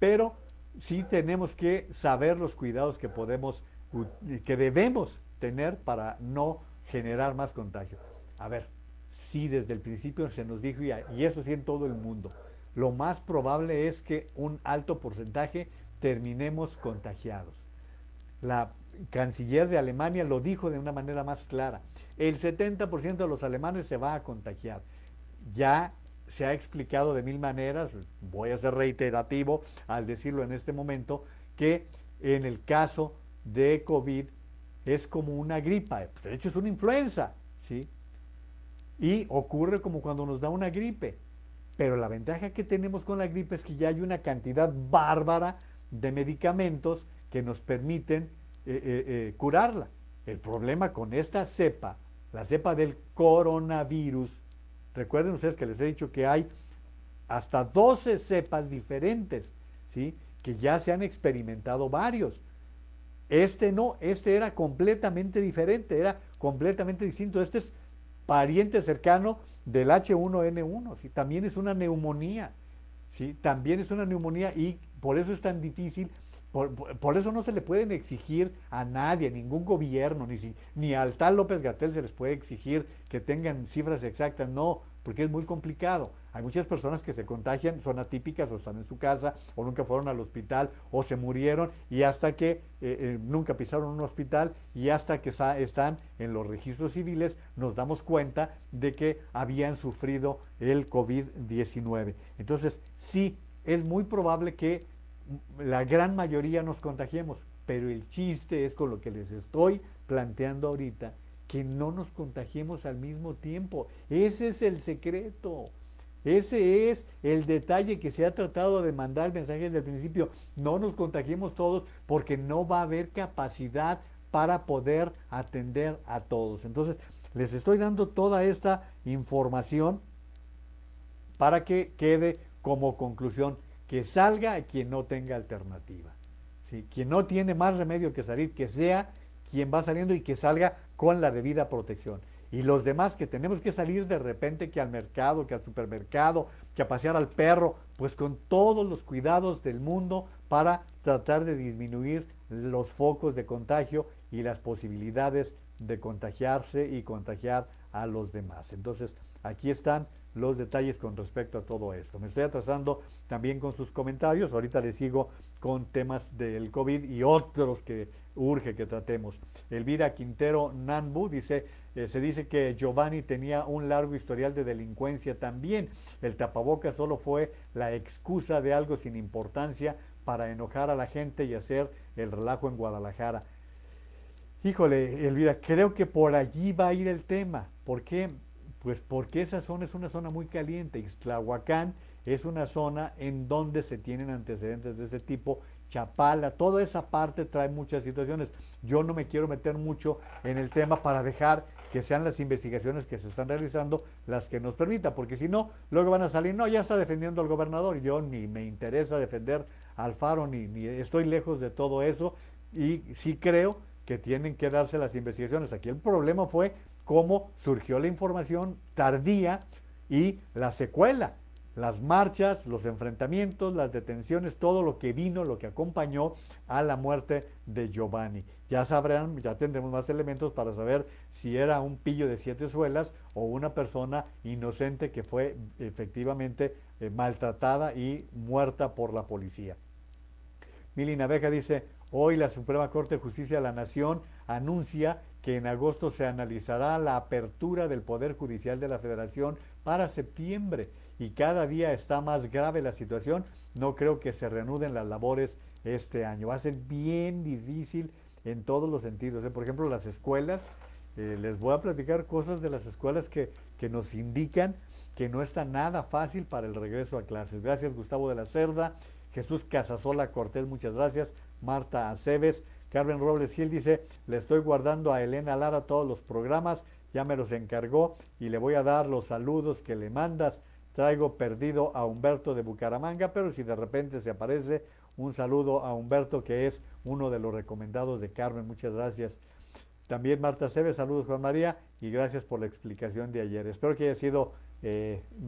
pero sí tenemos que saber los cuidados que debemos tener para no generar más contagio. A ver, sí desde el principio se nos dijo, y eso sí en todo el mundo, lo más probable es que un alto porcentaje terminemos contagiados. La canciller de Alemania lo dijo de una manera más clara. El 70% de los alemanes se va a contagiar. Ya se ha explicado de mil maneras, voy a ser reiterativo al decirlo en este momento, que en el caso de COVID es como una gripa, de hecho es una influenza, ¿sí? Y ocurre como cuando nos da una gripe. Pero la ventaja que tenemos con la gripe es que ya hay una cantidad bárbara de medicamentos que nos permiten curarla. El problema con esta cepa, la cepa del coronavirus, recuerden ustedes que les he dicho que hay hasta 12 cepas diferentes, ¿sí? Que ya se han experimentado varios. Este no, este era completamente diferente, era completamente distinto. Este es pariente cercano del H1N1, ¿sí? También es una neumonía, ¿sí? También es una neumonía y por eso es tan difícil, por eso no se le pueden exigir a nadie, a ningún gobierno, ni al tal López-Gatell se les puede exigir que tengan cifras exactas, no, porque es muy complicado. Hay muchas personas que se contagian, son atípicas o están en su casa o nunca fueron al hospital o se murieron y hasta que nunca pisaron un hospital y hasta que están en los registros civiles nos damos cuenta de que habían sufrido el COVID-19. Entonces, sí, es muy probable que la gran mayoría nos contagiemos, pero el chiste es con lo que les estoy planteando ahorita, que no nos contagiemos al mismo tiempo. Ese es el secreto. Ese es el detalle que se ha tratado de mandar el mensaje desde el principio. No nos contagiemos todos porque no va a haber capacidad para poder atender a todos. Entonces, les estoy dando toda esta información para que quede como conclusión que salga quien no tenga alternativa. ¿Sí? Quien no tiene más remedio que salir, que sea quien va saliendo y que salga con la debida protección. Y los demás que tenemos que salir de repente que al mercado, que al supermercado, que a pasear al perro, pues con todos los cuidados del mundo para tratar de disminuir los focos de contagio y las posibilidades de contagiarse y contagiar a los demás. Entonces, aquí están los detalles con respecto a todo esto. Me estoy atrasando también con sus comentarios. Ahorita les sigo con temas del COVID y otros que urge que tratemos. Elvira Quintero Nanbu dice, se dice que Giovanni tenía un largo historial de delincuencia también. El tapabocas solo fue la excusa de algo sin importancia para enojar a la gente y hacer el relajo en Guadalajara. Híjole, Elvira, creo que por allí va a ir el tema. ¿Por qué? Pues porque esa zona es una zona muy caliente. Ixtlahuacán es una zona en donde se tienen antecedentes de ese tipo. Chapala, toda esa parte trae muchas situaciones. Yo no me quiero meter mucho en el tema para dejar que sean las investigaciones que se están realizando las que nos permitan, porque si no, luego van a salir, no, ya está defendiendo al gobernador. Yo ni me interesa defender a Alfaro, ni estoy lejos de todo eso, y sí creo que tienen que darse las investigaciones. Aquí el problema fue cómo surgió la información tardía y la secuela, las marchas, los enfrentamientos, las detenciones, todo lo que vino, lo que acompañó a la muerte de Giovanni. Ya sabrán, ya tendremos más elementos para saber si era un pillo de 7 suelas o una persona inocente que fue efectivamente maltratada y muerta por la policía. Mili Naveja dice, hoy la Suprema Corte de Justicia de la Nación anuncia que en agosto se analizará la apertura del Poder Judicial de la Federación para septiembre y cada día está más grave la situación. No creo que se reanuden las labores este año. Va a ser bien difícil en todos los sentidos. Por ejemplo, las escuelas, les voy a platicar cosas de las escuelas que nos indican que no está nada fácil para el regreso a clases. Gracias, Gustavo de la Cerda. Jesús Casasola Cortés, muchas gracias. Marta Aceves. Carmen Robles Gil dice, le estoy guardando a Elena Lara todos los programas, ya me los encargó y le voy a dar los saludos que le mandas. Traigo perdido a Humberto de Bucaramanga, pero si de repente se aparece, un saludo a Humberto, que es uno de los recomendados de Carmen. Muchas gracias. También Marta Aceves, saludos Juan María y gracias por la explicación de ayer. Espero que haya sido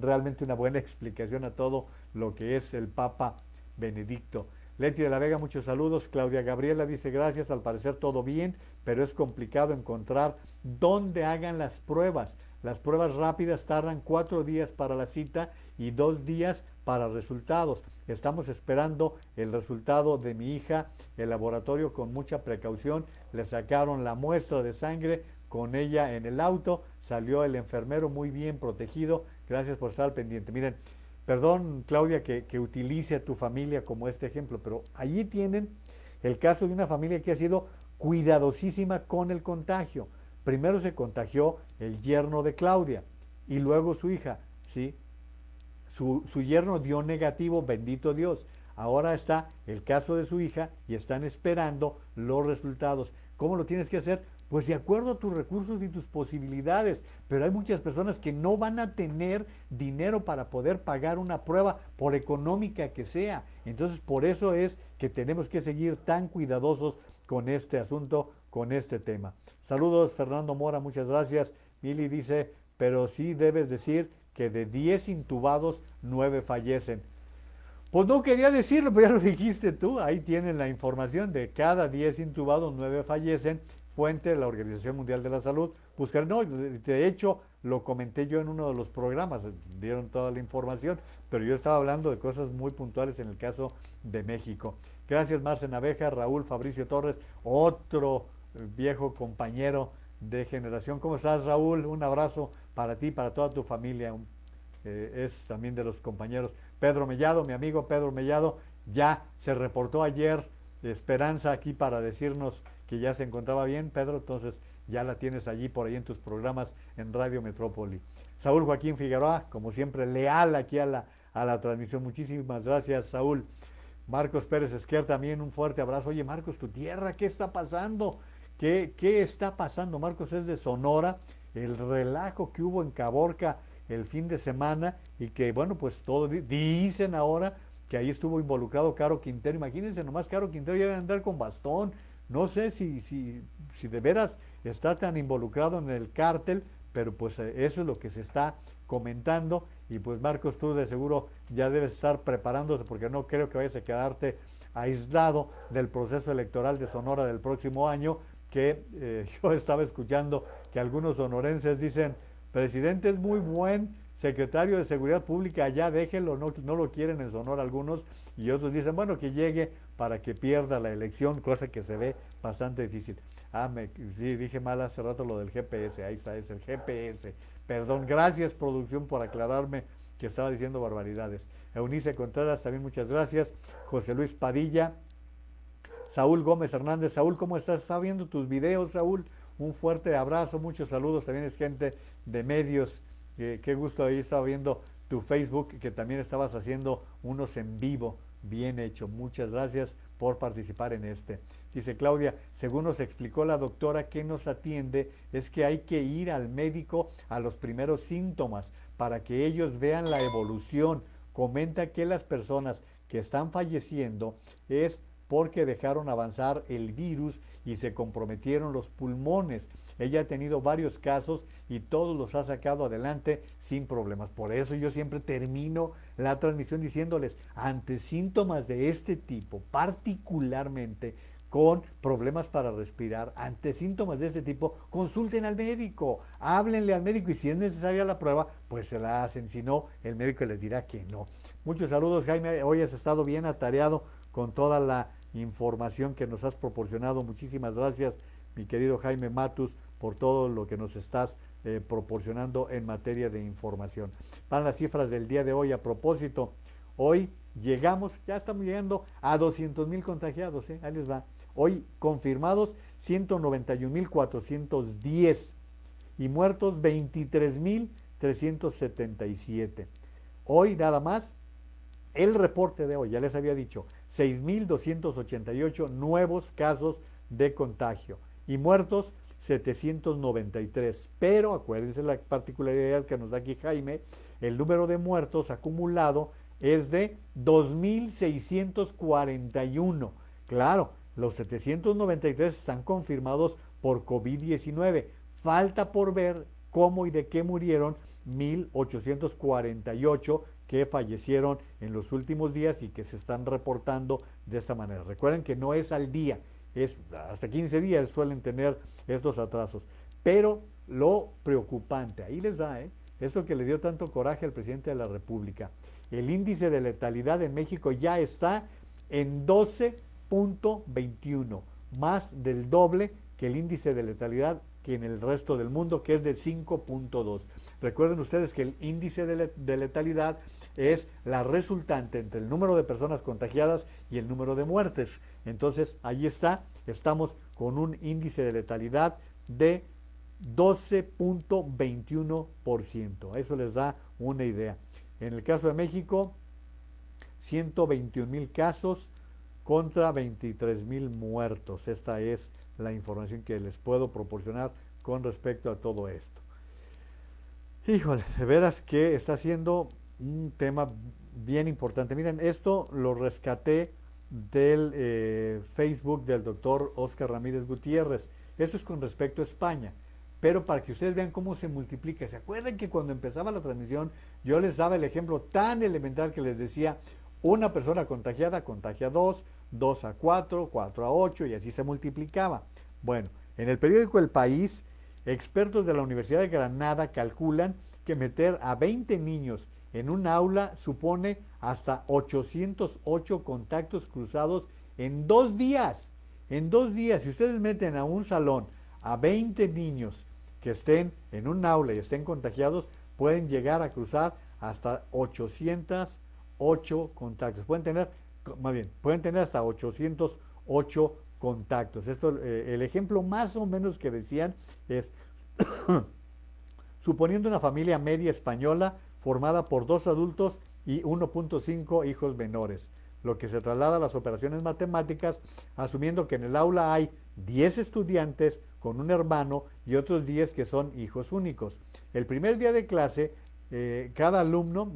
realmente una buena explicación a todo lo que es el Papa Benedicto. Leti de la Vega, muchos saludos. Claudia Gabriela dice, gracias, al parecer todo bien, pero es complicado encontrar dónde hagan las pruebas. Las pruebas rápidas tardan 4 días para la cita y 2 días para resultados. Estamos esperando el resultado de mi hija. El laboratorio con mucha precaución. Le sacaron la muestra de sangre con ella en el auto. Salió el enfermero muy bien protegido. Gracias por estar pendiente. Miren, perdón, Claudia, que utilice a tu familia como este ejemplo, pero allí tienen el caso de una familia que ha sido cuidadosísima con el contagio. Primero se contagió el yerno de Claudia y luego su hija, ¿sí? Su yerno dio negativo, bendito Dios. Ahora está el caso de su hija y están esperando los resultados. ¿Cómo lo tienes que hacer? Pues de acuerdo a tus recursos y tus posibilidades, pero hay muchas personas que no van a tener dinero para poder pagar una prueba, por económica que sea. Entonces, por eso es que tenemos que seguir tan cuidadosos con este asunto, con este tema. Saludos, Fernando Mora, muchas gracias. Mili dice, pero sí debes decir que de 10 intubados, 9 fallecen. Pues no quería decirlo, pero ya lo dijiste tú. Ahí tienen la información de cada 10 intubados, 9 fallecen. Fuente de la Organización Mundial de la Salud. Buscar, no, de hecho lo comenté yo en uno de los programas, dieron toda la información, pero yo estaba hablando de cosas muy puntuales en el caso de México. Gracias, Marce Naveja, Raúl Fabricio Torres, otro viejo compañero de generación. ¿Cómo estás, Raúl? Un abrazo para ti, para toda tu familia. Es también de los compañeros. Pedro Mellado, mi amigo Pedro Mellado, ya se reportó ayer. Esperanza aquí para decirnos que ya se encontraba bien, Pedro, entonces ya la tienes allí por ahí en tus programas en Radio Metrópoli. Saúl Joaquín Figueroa, como siempre, leal aquí a la transmisión. Muchísimas gracias, Saúl. Marcos Pérez Esquer, también un fuerte abrazo. Oye, Marcos, tu tierra, ¿qué está pasando? ¿Qué está pasando? Marcos es de Sonora, el relajo que hubo en Caborca el fin de semana y que, bueno, pues todo dicen ahora que ahí estuvo involucrado Caro Quintero. Imagínense nomás, Caro Quintero ya debe andar con bastón. No sé si de veras está tan involucrado en el cártel, pero pues eso es lo que se está comentando. Y pues Marcos, tú de seguro ya debes estar preparándose porque no creo que vayas a quedarte aislado del proceso electoral de Sonora del próximo año, que yo estaba escuchando que algunos sonorenses dicen, presidente es muy buen secretario de Seguridad Pública, allá déjenlo, no lo quieren en Sonora algunos, y otros dicen, bueno, que llegue para que pierda la elección, cosa que se ve bastante difícil. Sí, dije mal hace rato lo del GPS, ahí está, es el GPS. Perdón, gracias producción por aclararme que estaba diciendo barbaridades. Eunice Contreras, también muchas gracias. José Luis Padilla, Saúl Gómez Hernández. Saúl, ¿cómo estás? Está viendo tus videos, Saúl. Un fuerte abrazo, muchos saludos. También es gente de medios. Qué gusto ahí estaba viendo tu Facebook, que también estabas haciendo unos en vivo. Bien hecho. Muchas gracias por participar en este. Dice Claudia, según nos explicó la doctora que nos atiende, es que hay que ir al médico a los primeros síntomas para que ellos vean la evolución. Comenta que las personas que están falleciendo es porque dejaron avanzar el virus y se comprometieron los pulmones. Ella ha tenido varios casos y todos los ha sacado adelante sin problemas. Por eso yo siempre termino la transmisión diciéndoles, ante síntomas de este tipo, particularmente con problemas para respirar, ante síntomas de este tipo, consulten al médico, háblenle al médico y si es necesaria la prueba, pues se la hacen, si no, el médico les dirá que no. Muchos saludos, Jaime, hoy has estado bien atareado con toda la información que nos has proporcionado. Muchísimas gracias, mi querido Jaime Matus, por todo lo que nos estás proporcionando en materia de información. Van las cifras del día de hoy. A propósito, hoy llegamos, ya estamos llegando a 200,000 contagiados, ahí les va. Hoy confirmados 191,410 y muertos 23,377. Hoy nada más, el reporte de hoy, ya les había dicho, 6,288 nuevos casos de contagio y muertos 793. Pero acuérdense la particularidad que nos da aquí Jaime, el número de muertos acumulado es de 2,641. Claro, los 793 están confirmados por COVID-19. Falta por ver cómo y de qué murieron 1,848 que fallecieron en los últimos días y que se están reportando de esta manera. Recuerden que no es al día, es hasta 15 días suelen tener estos atrasos. Pero lo preocupante, ahí les va, esto que le dio tanto coraje al presidente de la República. El índice de letalidad en México ya está en 12.21, más del doble que el índice de letalidad que en el resto del mundo, que es de 5.2. Recuerden ustedes que el índice de letalidad es la resultante entre el número de personas contagiadas y el número de muertes. Entonces, ahí está, estamos con un índice de letalidad de 12.21%. Eso les da una idea. En el caso de México, 121,000 casos contra 23,000 muertos. Esta es la información que les puedo proporcionar con respecto a todo esto. Híjole, de veras que está siendo un tema bien importante. Miren, esto lo rescaté del Facebook del doctor Oscar Ramírez Gutiérrez. Eso es con respecto a España. Pero para que ustedes vean cómo se multiplica. ¿Se acuerdan que cuando empezaba la transmisión yo les daba el ejemplo tan elemental que les decía, una persona contagiada contagia a 2, 2 a 4, 4 a 8 y así se multiplicaba? Bueno, en el periódico El País, expertos de la Universidad de Granada calculan que meter a 20 niños en un aula supone hasta 808 contactos cruzados en 2 días. En 2 días, si ustedes meten a un salón a 20 niños que estén en un aula y estén contagiados, pueden llegar a cruzar hasta 808 contactos. Pueden tener hasta 808 contactos. Esto, el ejemplo más o menos que decían es, suponiendo una familia media española formada por 2 adultos y 1.5 hijos menores, lo que se traslada a las operaciones matemáticas, asumiendo que en el aula hay 10 estudiantes con un hermano y otros 10 que son hijos únicos. El primer día de clase, cada alumno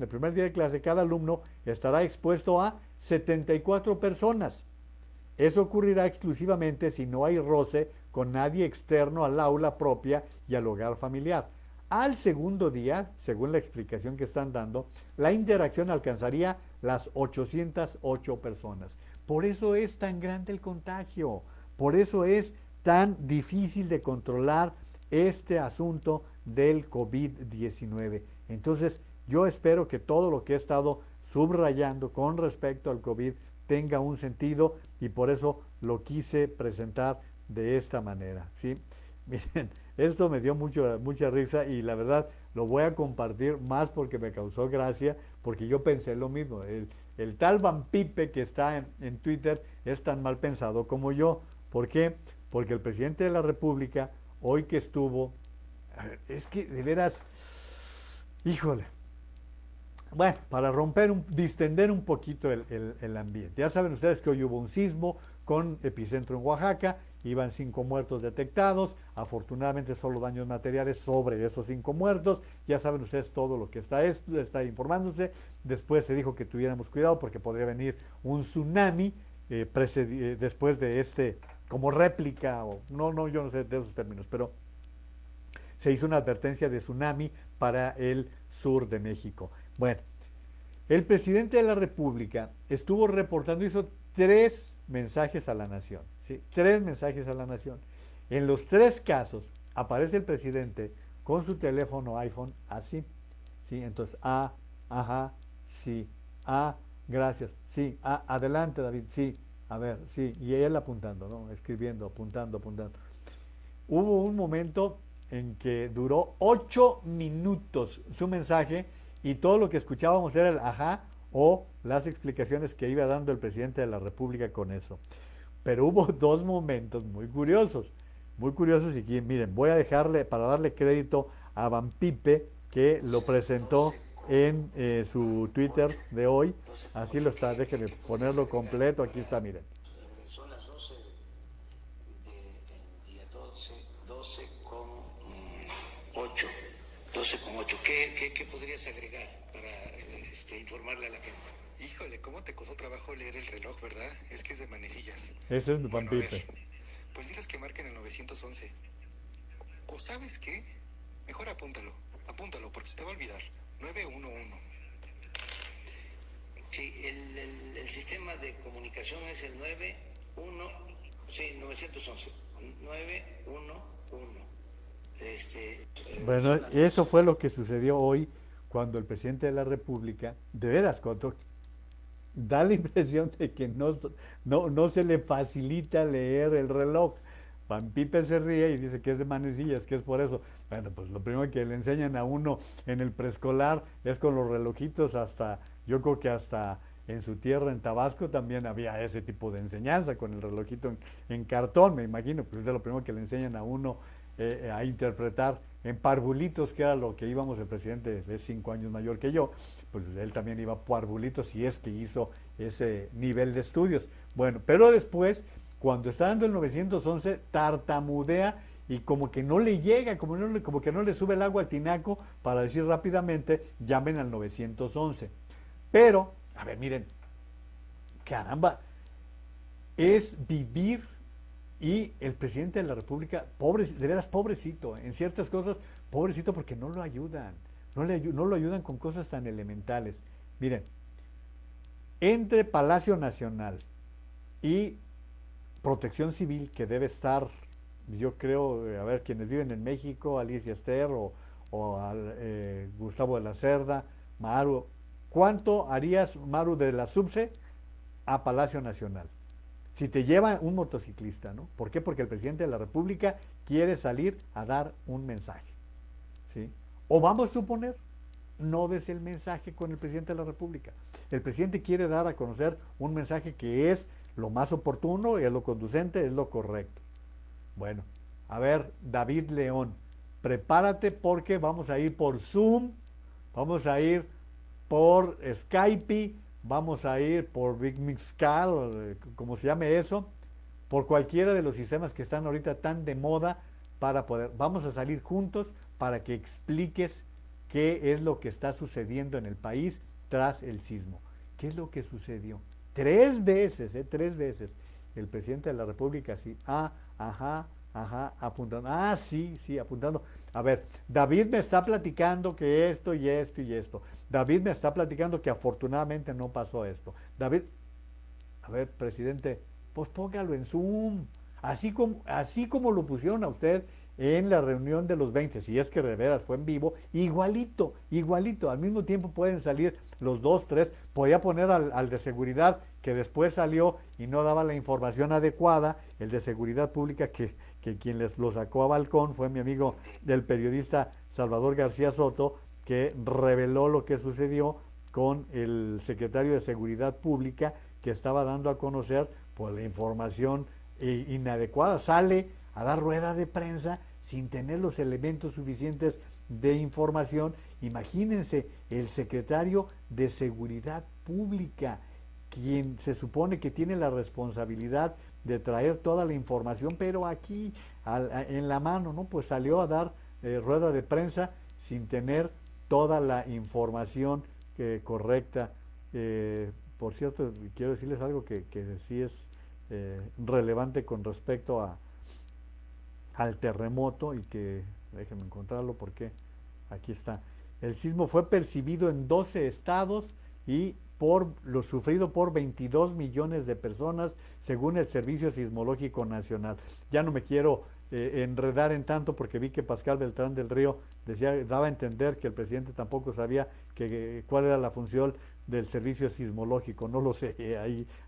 estará expuesto a 74 personas. Eso ocurrirá exclusivamente si no hay roce con nadie externo al aula propia y al hogar familiar. Al segundo día, según la explicación que están dando, la interacción alcanzaría las 808 personas. Por eso es tan grande el contagio, por eso es tan difícil de controlar este asunto del COVID-19. Entonces, yo espero que todo lo que he estado subrayando con respecto al COVID tenga un sentido y por eso lo quise presentar de esta manera, ¿sí? Miren, esto me dio mucha risa y la verdad lo voy a compartir más porque me causó gracia, porque yo pensé lo mismo. El tal Van Pipe que está en Twitter es tan mal pensado como yo. ¿Por qué? Porque el presidente de la República, hoy que estuvo, es que de veras, híjole, bueno, para distender un poquito el ambiente. Ya saben ustedes que hoy hubo un sismo con epicentro en Oaxaca, iban 5 muertos detectados, afortunadamente solo daños materiales sobre esos 5 muertos. Ya saben ustedes todo lo que está informándose. Después se dijo que tuviéramos cuidado porque podría venir un tsunami después de como réplica, o no, yo no sé de esos términos, pero se hizo una advertencia de tsunami para el sur de México. Bueno, el presidente de la República estuvo reportando, hizo 3 mensajes a la nación, ¿sí? 3 mensajes a la nación. En los 3 casos aparece el presidente con su teléfono iPhone así, ¿sí? Entonces, ajá, sí, gracias, sí, adelante David, sí, a ver, sí, y él apuntando, ¿no? Escribiendo, apuntando. Hubo un momento en que duró 8 minutos su mensaje y todo lo que escuchábamos era el ajá o las explicaciones que iba dando el presidente de la República con eso. Pero hubo 2 momentos muy curiosos y miren, voy a dejarle, para darle crédito a Van Pipe, que lo presentó en su Twitter de hoy, así lo está, déjenme ponerlo completo, aquí está, miren. Son las 12 del día 12 con 8. 12 con 8. ¿Qué podrías agregar para informarle a la gente? Híjole, ¿cómo te costó trabajo leer el reloj, verdad? Es que es de manecillas. Ese es mi Van Bueno, Pipe. Pues diles que marquen el 911. ¿O sabes qué? Mejor apúntalo, porque se te va a olvidar. 911. Sí, el sistema de comunicación es el 911. 911. Bueno, eso fue lo que sucedió hoy cuando el presidente de la República, de veras, cuando da la impresión de que no se le facilita leer el reloj. Van Pipe se ríe y dice que es de manecillas, que es por eso. Bueno, pues lo primero que le enseñan a uno en el preescolar es con los relojitos yo creo que hasta en su tierra, en Tabasco, también había ese tipo de enseñanza con el relojito en cartón, me imagino, pues es lo primero que le enseñan a uno a interpretar en parvulitos, que era lo que íbamos. El presidente es 5 años mayor que yo, pues él también iba parvulitos y es que hizo ese nivel de estudios. Bueno, pero después, cuando está dando el 911, tartamudea y como que no le llega, como que no le sube el agua al tinaco para decir rápidamente, llamen al 911. Pero, a ver, miren, caramba, es vivir. Y el presidente de la República, de veras pobrecito, en ciertas cosas, pobrecito porque no lo ayudan, no lo ayudan con cosas tan elementales. Miren, entre Palacio Nacional y Protección Civil, que debe estar, yo creo, a ver, quienes viven en México, Alicia Ester o Gustavo de la Cerda, Maru, ¿cuánto harías, Maru, de la Subse a Palacio Nacional? Si te lleva un motociclista, ¿no? ¿Por qué? Porque el presidente de la República quiere salir a dar un mensaje, ¿sí? O vamos a suponer, no des el mensaje con el presidente de la República. El presidente quiere dar a conocer un mensaje que es lo más oportuno, es lo conducente, es lo correcto. Bueno, a ver, David León, prepárate porque vamos a ir por Zoom, vamos a ir por Skype, vamos a ir por Big Mixcal, como se llame eso, por cualquiera de los sistemas que están ahorita tan de moda vamos a salir juntos para que expliques qué es lo que está sucediendo en el país tras el sismo. ¿Qué es lo que sucedió? 3 veces, 3 veces. El presidente de la República así, ajá, apuntando. Sí, apuntando. A ver, David me está platicando que esto y esto y esto. David me está platicando que afortunadamente no pasó esto. David, a ver, presidente, pues póngalo en Zoom. Así como lo pusieron a usted en la reunión de los 20, si es que de veras fue en vivo, igualito, al mismo tiempo pueden salir los 2, 3, podía poner al de seguridad que después salió y no daba la información adecuada, el de seguridad pública que quien lo sacó a balcón fue mi amigo del periodista Salvador García Soto, que reveló lo que sucedió con el secretario de Seguridad Pública, que estaba dando a conocer pues la información inadecuada. Sale a dar rueda de prensa sin tener los elementos suficientes de información. Imagínense, el secretario de Seguridad Pública, quien se supone que tiene la responsabilidad de traer toda la información, pero aquí en la mano, ¿no? Pues salió a dar rueda de prensa sin tener toda la información correcta. Por cierto, quiero decirles algo que sí es relevante con respecto al terremoto, y que déjenme encontrarlo porque aquí está. El sismo fue percibido en 12 estados y por lo sufrido por 22 millones de personas, según el Servicio Sismológico Nacional. Ya no me quiero enredar en tanto, porque vi que Pascal Beltrán del Río daba a entender que el presidente tampoco sabía cuál era la función del servicio sismológico. No lo sé,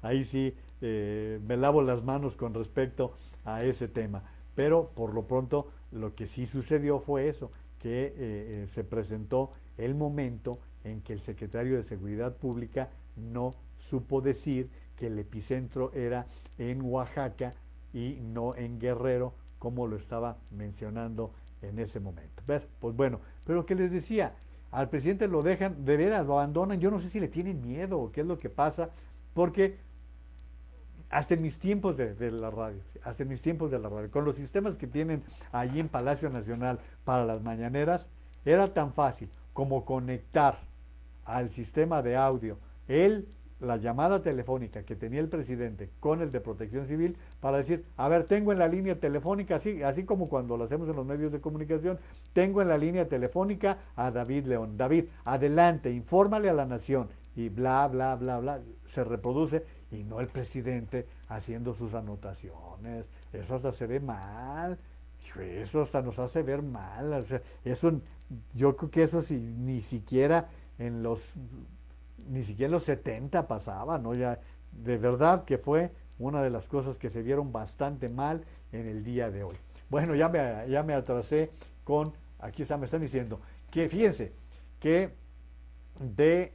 ahí sí me lavo las manos con respecto a ese tema. Pero por lo pronto lo que sí sucedió fue eso, que se presentó el momento en que el secretario de Seguridad Pública no supo decir que el epicentro era en Oaxaca y no en Guerrero, como lo estaba mencionando en ese momento. Pues bueno, pero lo que les decía, al presidente lo dejan, de veras lo abandonan. Yo no sé si le tienen miedo o qué es lo que pasa, porque hasta en mis tiempos de la radio, con los sistemas que tienen allí en Palacio Nacional para las mañaneras, era tan fácil como conectar al sistema de audio la llamada telefónica que tenía el presidente con el de Protección Civil, para decir, a ver, tengo en la línea telefónica, así como cuando lo hacemos en los medios de comunicación, tengo en la línea telefónica a David León. David, adelante, infórmale a la nación, y bla, bla, bla, bla, se reproduce, y no el presidente haciendo sus anotaciones. Eso hasta se ve mal, eso hasta nos hace ver mal. O sea, yo creo que eso sí, ni siquiera en los 70 pasaba, ¿no? Ya, de verdad que fue una de las cosas que se vieron bastante mal en el día de hoy. Bueno, ya me atrasé aquí me están diciendo que, fíjense, que de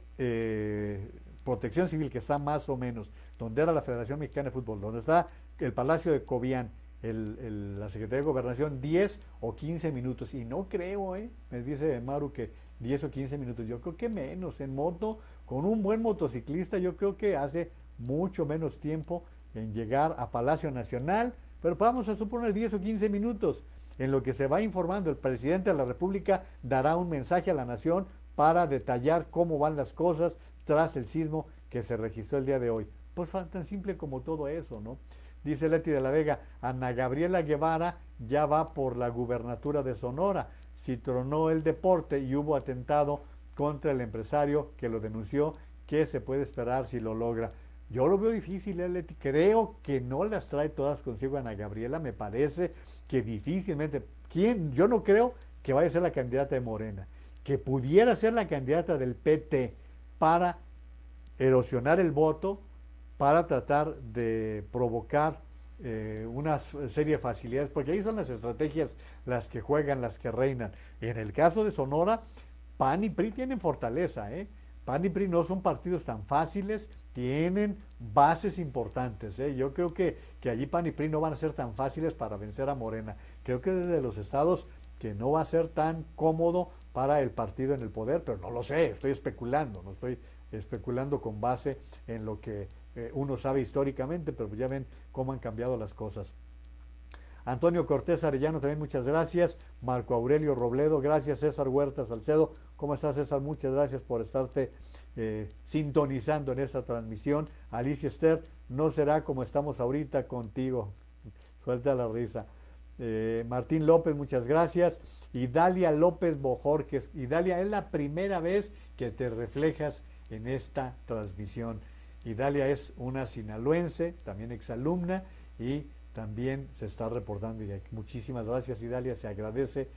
Protección Civil, que está más o menos donde era la Federación Mexicana de Fútbol, donde está el Palacio de Cobián, la Secretaría de Gobernación, 10 o 15 minutos, y no creo, me dice Maru que 10 o 15 minutos, yo creo que menos. En moto, con un buen motociclista, yo creo que hace mucho menos tiempo en llegar a Palacio Nacional, pero vamos a suponer 10 o 15 minutos, en lo que se va informando. El presidente de la República dará un mensaje a la nación para detallar cómo van las cosas tras el sismo que se registró el día de hoy. Pues tan simple como todo eso, ¿no? Dice Leti de la Vega, Ana Gabriela Guevara ya va por la gubernatura de Sonora. Si tronó el deporte y hubo atentado contra el empresario que lo denunció, ¿qué se puede esperar si lo logra? Yo lo veo difícil, Leti. Creo que no las trae todas consigo Ana Gabriela. Me parece que difícilmente. Yo no creo que vaya a ser la candidata de Morena. Que pudiera ser la candidata del PT para erosionar el voto, para tratar de provocar una serie de facilidades, porque ahí son las estrategias las que juegan, las que reinan. En el caso de Sonora, PAN y PRI tienen fortaleza, PAN y PRI no son partidos tan fáciles, tienen bases importantes, Yo creo que allí PAN y PRI no van a ser tan fáciles para vencer a Morena. Creo que desde los estados que no va a ser tan cómodo para el partido en el poder, pero no lo sé, estoy especulando, no estoy especulando con base en lo que uno sabe históricamente, pero ya ven cómo han cambiado las cosas. Antonio Cortés Arellano, también muchas gracias. Marco Aurelio Robledo, gracias. César Huerta Salcedo, ¿cómo estás, César? Muchas gracias por estarte sintonizando en esta transmisión. Alicia Esther, no será como estamos ahorita contigo. Suelta la risa. Martín López, muchas gracias. Y Dalia López Bojorques. Y Dalia, es la primera vez que te reflejas en esta transmisión. Idalia es una sinaloense, también exalumna, y también se está reportando. Y muchísimas gracias, Idalia, se agradece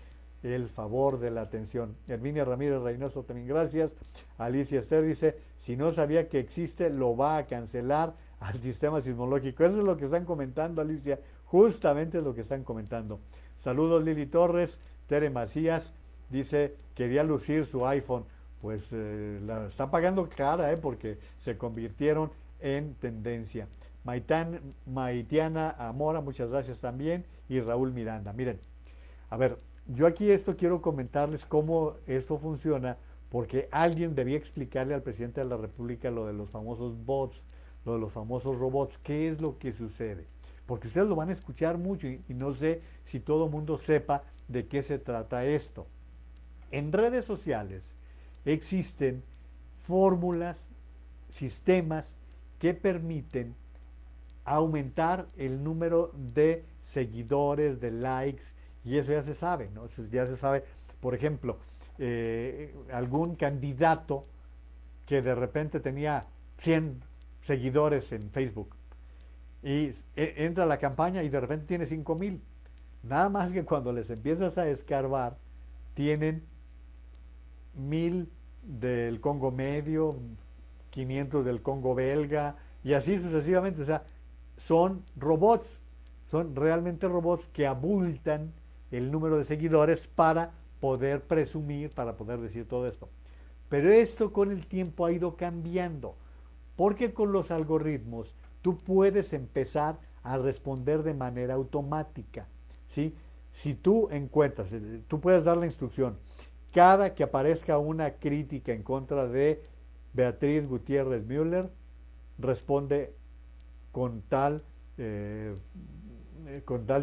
el favor de la atención. Herminia Ramírez Reynoso, también gracias. Alicia Esther dice, si no sabía que existe, lo va a cancelar al sistema sismológico. Eso es lo que están comentando, Alicia, justamente es lo que están comentando. Saludos, Lili Torres, Tere Macías, dice, quería lucir su iPhone. Pues la está pagando cara, porque se convirtieron en tendencia. Maitiana Amora, muchas gracias también. Y Raúl Miranda. Miren, a ver, yo aquí esto quiero comentarles cómo esto funciona, porque alguien debía explicarle al presidente de la República lo de los famosos bots, lo de los famosos robots, qué es lo que sucede. Porque ustedes lo van a escuchar mucho y no sé si todo el mundo sepa de qué se trata esto. En redes sociales existen fórmulas, sistemas que permiten aumentar el número de seguidores, de likes, y eso ya se sabe, ¿no? Eso ya se sabe. Por ejemplo, algún candidato que de repente tenía 100 seguidores en Facebook y entra a la campaña y de repente tiene 5,000. Nada más que cuando les empiezas a escarbar, tienen 1,000 del Congo medio, 500 del Congo belga y así sucesivamente. O sea, son robots, son realmente robots que abultan el número de seguidores para poder presumir, para poder decir todo esto. Pero esto con el tiempo ha ido cambiando, porque con los algoritmos tú puedes empezar a responder de manera automática, ¿sí? Si tú encuentras, tú puedes dar la instrucción, cada que aparezca una crítica en contra de Beatriz Gutiérrez Müller, responde con tal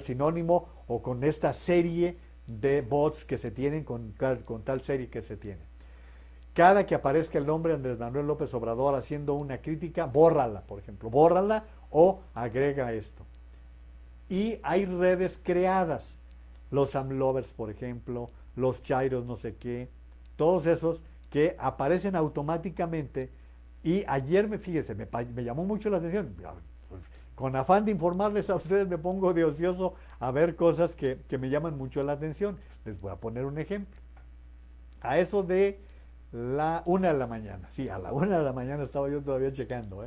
sinónimo o con esta serie de bots que se tienen, con tal serie que se tiene. Cada que aparezca el nombre de Andrés Manuel López Obrador haciendo una crítica, bórrala, por ejemplo, bórrala o agrega esto. Y hay redes creadas, los AmLovers, por ejemplo, los Chairos no sé qué, todos esos que aparecen automáticamente. Y ayer, fíjense, me llamó mucho la atención. Pues, con afán de informarles a ustedes, me pongo de ocioso a ver cosas que me llaman mucho la atención. Les voy a poner un ejemplo. A eso de la 1 de la mañana, sí, a la 1 de la mañana estaba yo todavía checando,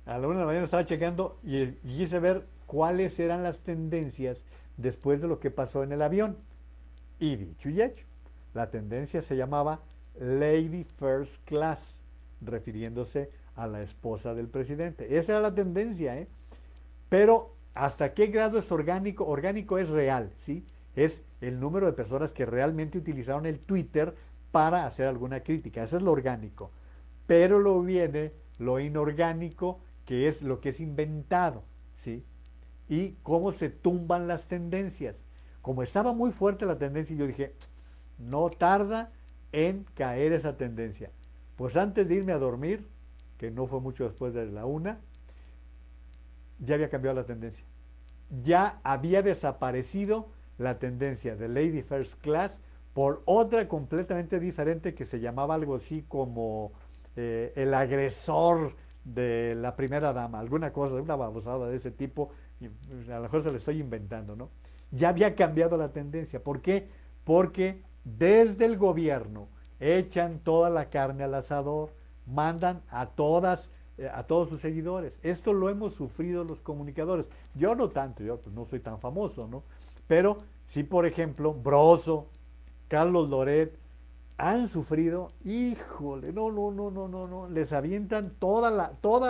a la 1 de la mañana estaba checando y quise ver cuáles eran las tendencias después de lo que pasó en el avión. Y dicho y hecho, la tendencia se llamaba Lady First Class, refiriéndose a la esposa del presidente. Esa era la tendencia, Pero ¿hasta qué grado es orgánico? Orgánico es real, ¿sí? Es el número de personas que realmente utilizaron el Twitter para hacer alguna crítica. Eso es lo orgánico. Pero luego viene lo inorgánico, que es lo que es inventado, ¿sí? Y cómo se tumban las tendencias. Como estaba muy fuerte la tendencia, yo dije, no tarda en caer esa tendencia. Pues antes de irme a dormir, que no fue mucho después de la 1, ya había cambiado la tendencia. Ya había desaparecido la tendencia de Lady First Class por otra completamente diferente que se llamaba algo así como el agresor de la primera dama, alguna cosa, una babosada de ese tipo, y a lo mejor se lo estoy inventando, ¿no? Ya había cambiado la tendencia. ¿Por qué? Porque desde el gobierno echan toda la carne al asador, mandan a todos sus seguidores. Esto lo hemos sufrido los comunicadores. Yo no tanto, yo pues no soy tan famoso, ¿no? Pero sí, por ejemplo, Broso, Carlos Loret, han sufrido, híjole, no, les avientan toda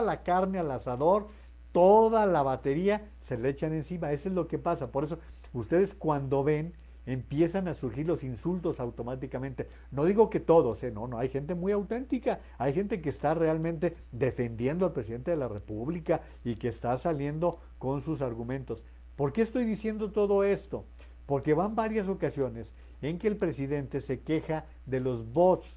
la carne al asador, toda la batería se le echan encima. Eso es lo que pasa. Por eso ustedes cuando ven, empiezan a surgir los insultos automáticamente. No digo que todos, no, hay gente muy auténtica, hay gente que está realmente defendiendo al presidente de la República y que está saliendo con sus argumentos. ¿Por qué estoy diciendo todo esto? Porque van varias ocasiones en que el presidente se queja de los bots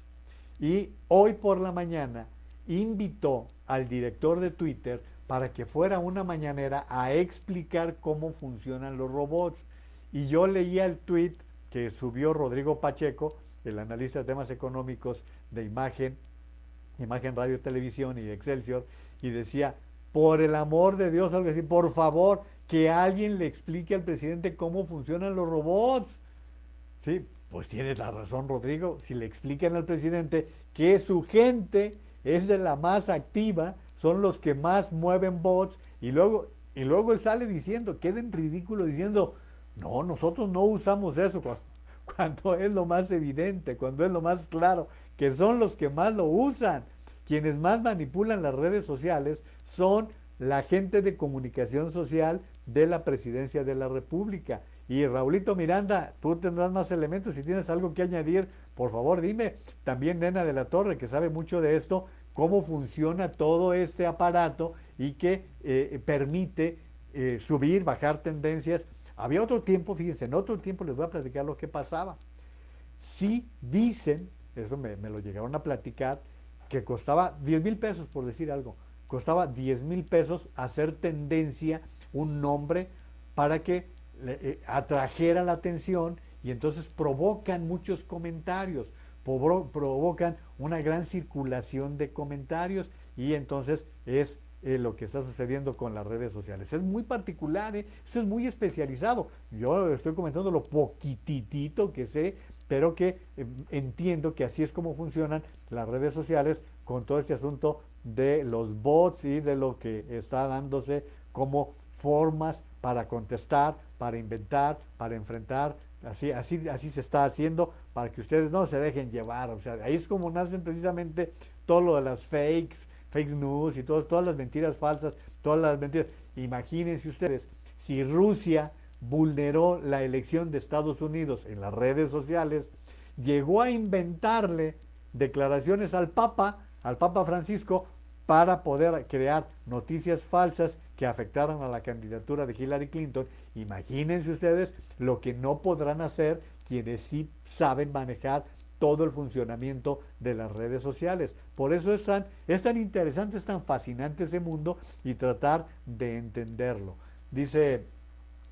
y hoy por la mañana invitó al director de Twitter para que fuera una mañanera a explicar cómo funcionan los robots. Y yo leía el tweet que subió Rodrigo Pacheco, el analista de temas económicos de Imagen Radio Televisión y Excelsior, y decía, por el amor de Dios, algo así, por favor, que alguien le explique al presidente cómo funcionan los robots. Sí, pues tienes la razón, Rodrigo, si le explican al presidente que su gente es de la más activa, son los que más mueven bots, y luego él sale diciendo, queda en ridículo diciendo, no, nosotros no usamos eso, cuando es lo más evidente, cuando es lo más claro, que son los que más lo usan. Quienes más manipulan las redes sociales son la gente de comunicación social de la Presidencia de la República. Y Raulito Miranda, tú tendrás más elementos. Si tienes algo que añadir, por favor dime. También Nena de la Torre, que sabe mucho de esto, cómo funciona todo este aparato y que permite subir, bajar tendencias. Había otro tiempo, fíjense, en otro tiempo les voy a platicar lo que pasaba. Sí dicen, eso me lo llegaron a platicar, que costaba 10,000 pesos, por decir algo. Costaba 10,000 pesos hacer tendencia un nombre para que atrajera la atención y entonces provocan muchos comentarios, provocan una gran circulación de comentarios y entonces es lo que está sucediendo con las redes sociales. Es muy particular, esto es muy especializado. Yo estoy comentando lo poquitito que sé, pero que entiendo que así es como funcionan las redes sociales con todo este asunto de los bots y de lo que está dándose como formas para contestar, para inventar, para enfrentar. Así se está haciendo para que ustedes no se dejen llevar. O sea, ahí es como nacen precisamente todo lo de las fake news y todas las mentiras falsas, todas las mentiras. Imagínense ustedes, si Rusia vulneró la elección de Estados Unidos en las redes sociales, llegó a inventarle declaraciones al Papa Francisco, para poder crear noticias falsas que afectaran a la candidatura de Hillary Clinton. Imagínense ustedes lo que no podrán hacer quienes sí saben manejar todo el funcionamiento de las redes sociales. Por eso es tan interesante, es tan fascinante ese mundo y tratar de entenderlo. Dice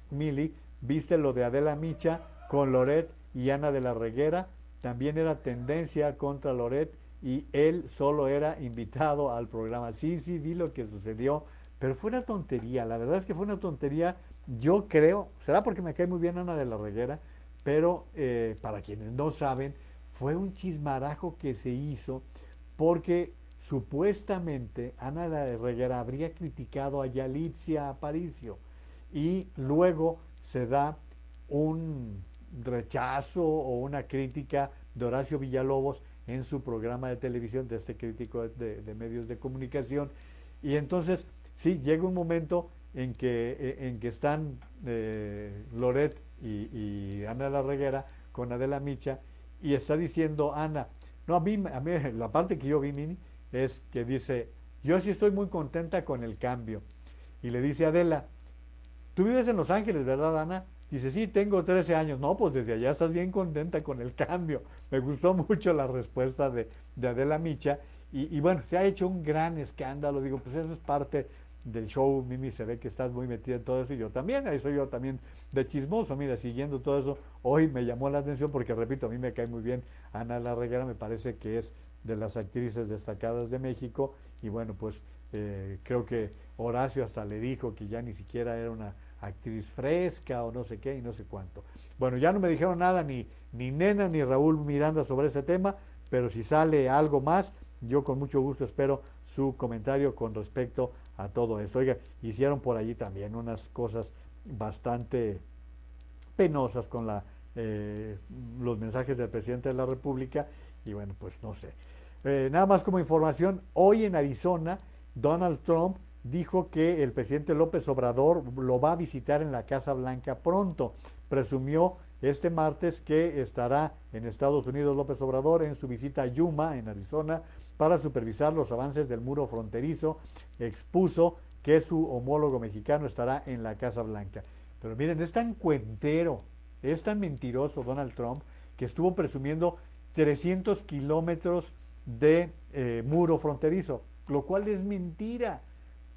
Mili, ¿viste lo de Adela Micha con Loret y Ana de la Reguera? También era tendencia contra Loret y él solo era invitado al programa. Sí, vi lo que sucedió, pero fue una tontería, la verdad es que fue una tontería. Yo creo, será porque me cae muy bien Ana de la Reguera, pero para quienes no saben, fue un chismarajo que se hizo porque supuestamente Ana de la Reguera habría criticado a Yalitza Aparicio y luego se da un rechazo o una crítica de Horacio Villalobos en su programa de televisión, de este crítico de medios de comunicación. Y entonces, sí, llega un momento en que están Loret y Ana de la Reguera con Adela Micha, y está diciendo Ana, no, a mí la parte que yo vi, Mini, es que dice, yo sí estoy muy contenta con el cambio. Y le dice Adela, tú vives en Los Ángeles, ¿verdad, Ana? Dice, sí, tengo 13 años. No, pues desde allá estás bien contenta con el cambio. Me gustó mucho la respuesta de Adela Micha. Y bueno, se ha hecho un gran escándalo. Digo, pues eso es parte del show. Mimi, se ve que estás muy metida en todo eso. Y yo también, ahí soy yo también de chismoso. Mira, siguiendo todo eso, hoy me llamó la atención porque, repito, a mí me cae muy bien Ana la Reguera. Me parece que es de las actrices destacadas de México. Y bueno, pues creo que Horacio hasta le dijo que ya ni siquiera era una actriz fresca o no sé qué y no sé cuánto. Bueno, ya no me dijeron nada ni Nena ni Raúl Miranda sobre ese tema, pero si sale algo más, yo con mucho gusto espero su comentario con respecto a todo esto. Oiga, hicieron por allí también unas cosas bastante penosas con los mensajes del presidente de la República y bueno, pues no sé. Nada más como información, hoy en Arizona, Donald Trump dijo que el presidente López Obrador lo va a visitar en la Casa Blanca pronto. Presumió este martes que estará en Estados Unidos López Obrador en su visita a Yuma, en Arizona, para supervisar los avances del muro fronterizo. Expuso que su homólogo mexicano estará en la Casa Blanca. Pero miren, es tan cuentero, es tan mentiroso Donald Trump, que estuvo presumiendo 300 kilómetros de muro fronterizo, lo cual es mentira.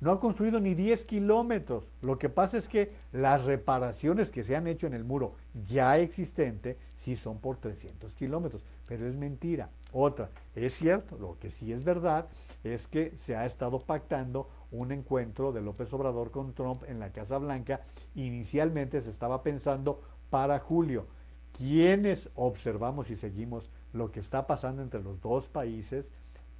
No ha construido ni 10 kilómetros. Lo que pasa es que las reparaciones que se han hecho en el muro ya existente sí son por 300 kilómetros, pero es mentira. Otra, es cierto, lo que sí es verdad es que se ha estado pactando un encuentro de López Obrador con Trump en la Casa Blanca. Inicialmente se estaba pensando para julio. Quienes observamos y seguimos lo que está pasando entre los dos países,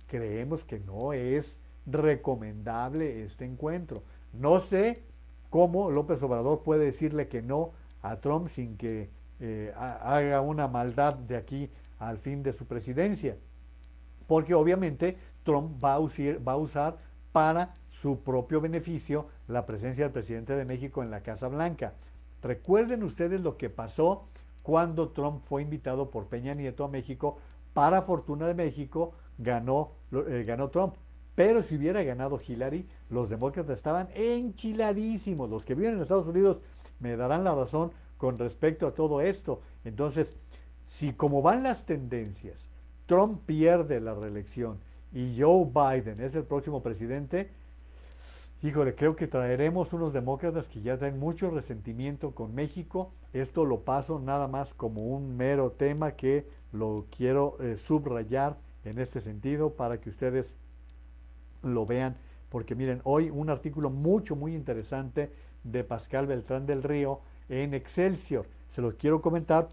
creemos que no es recomendable este encuentro. No sé cómo López Obrador puede decirle que no a Trump sin que haga una maldad de aquí al fin de su presidencia, porque obviamente Trump va a usar para su propio beneficio la presencia del presidente de México en la Casa Blanca. Recuerden ustedes lo que pasó cuando Trump fue invitado por Peña Nieto a México. Para fortuna de México, ganó Trump. Pero si hubiera ganado Hillary, los demócratas estaban enchiladísimos. Los que viven en Estados Unidos me darán la razón con respecto a todo esto. Entonces, si como van las tendencias, Trump pierde la reelección y Joe Biden es el próximo presidente, híjole, creo que traeremos unos demócratas que ya traen mucho resentimiento con México. Esto lo paso nada más como un mero tema que lo quiero subrayar en este sentido para que ustedes lo vean. Porque miren, hoy un artículo muy interesante de Pascal Beltrán del Río en Excelsior. Se los quiero comentar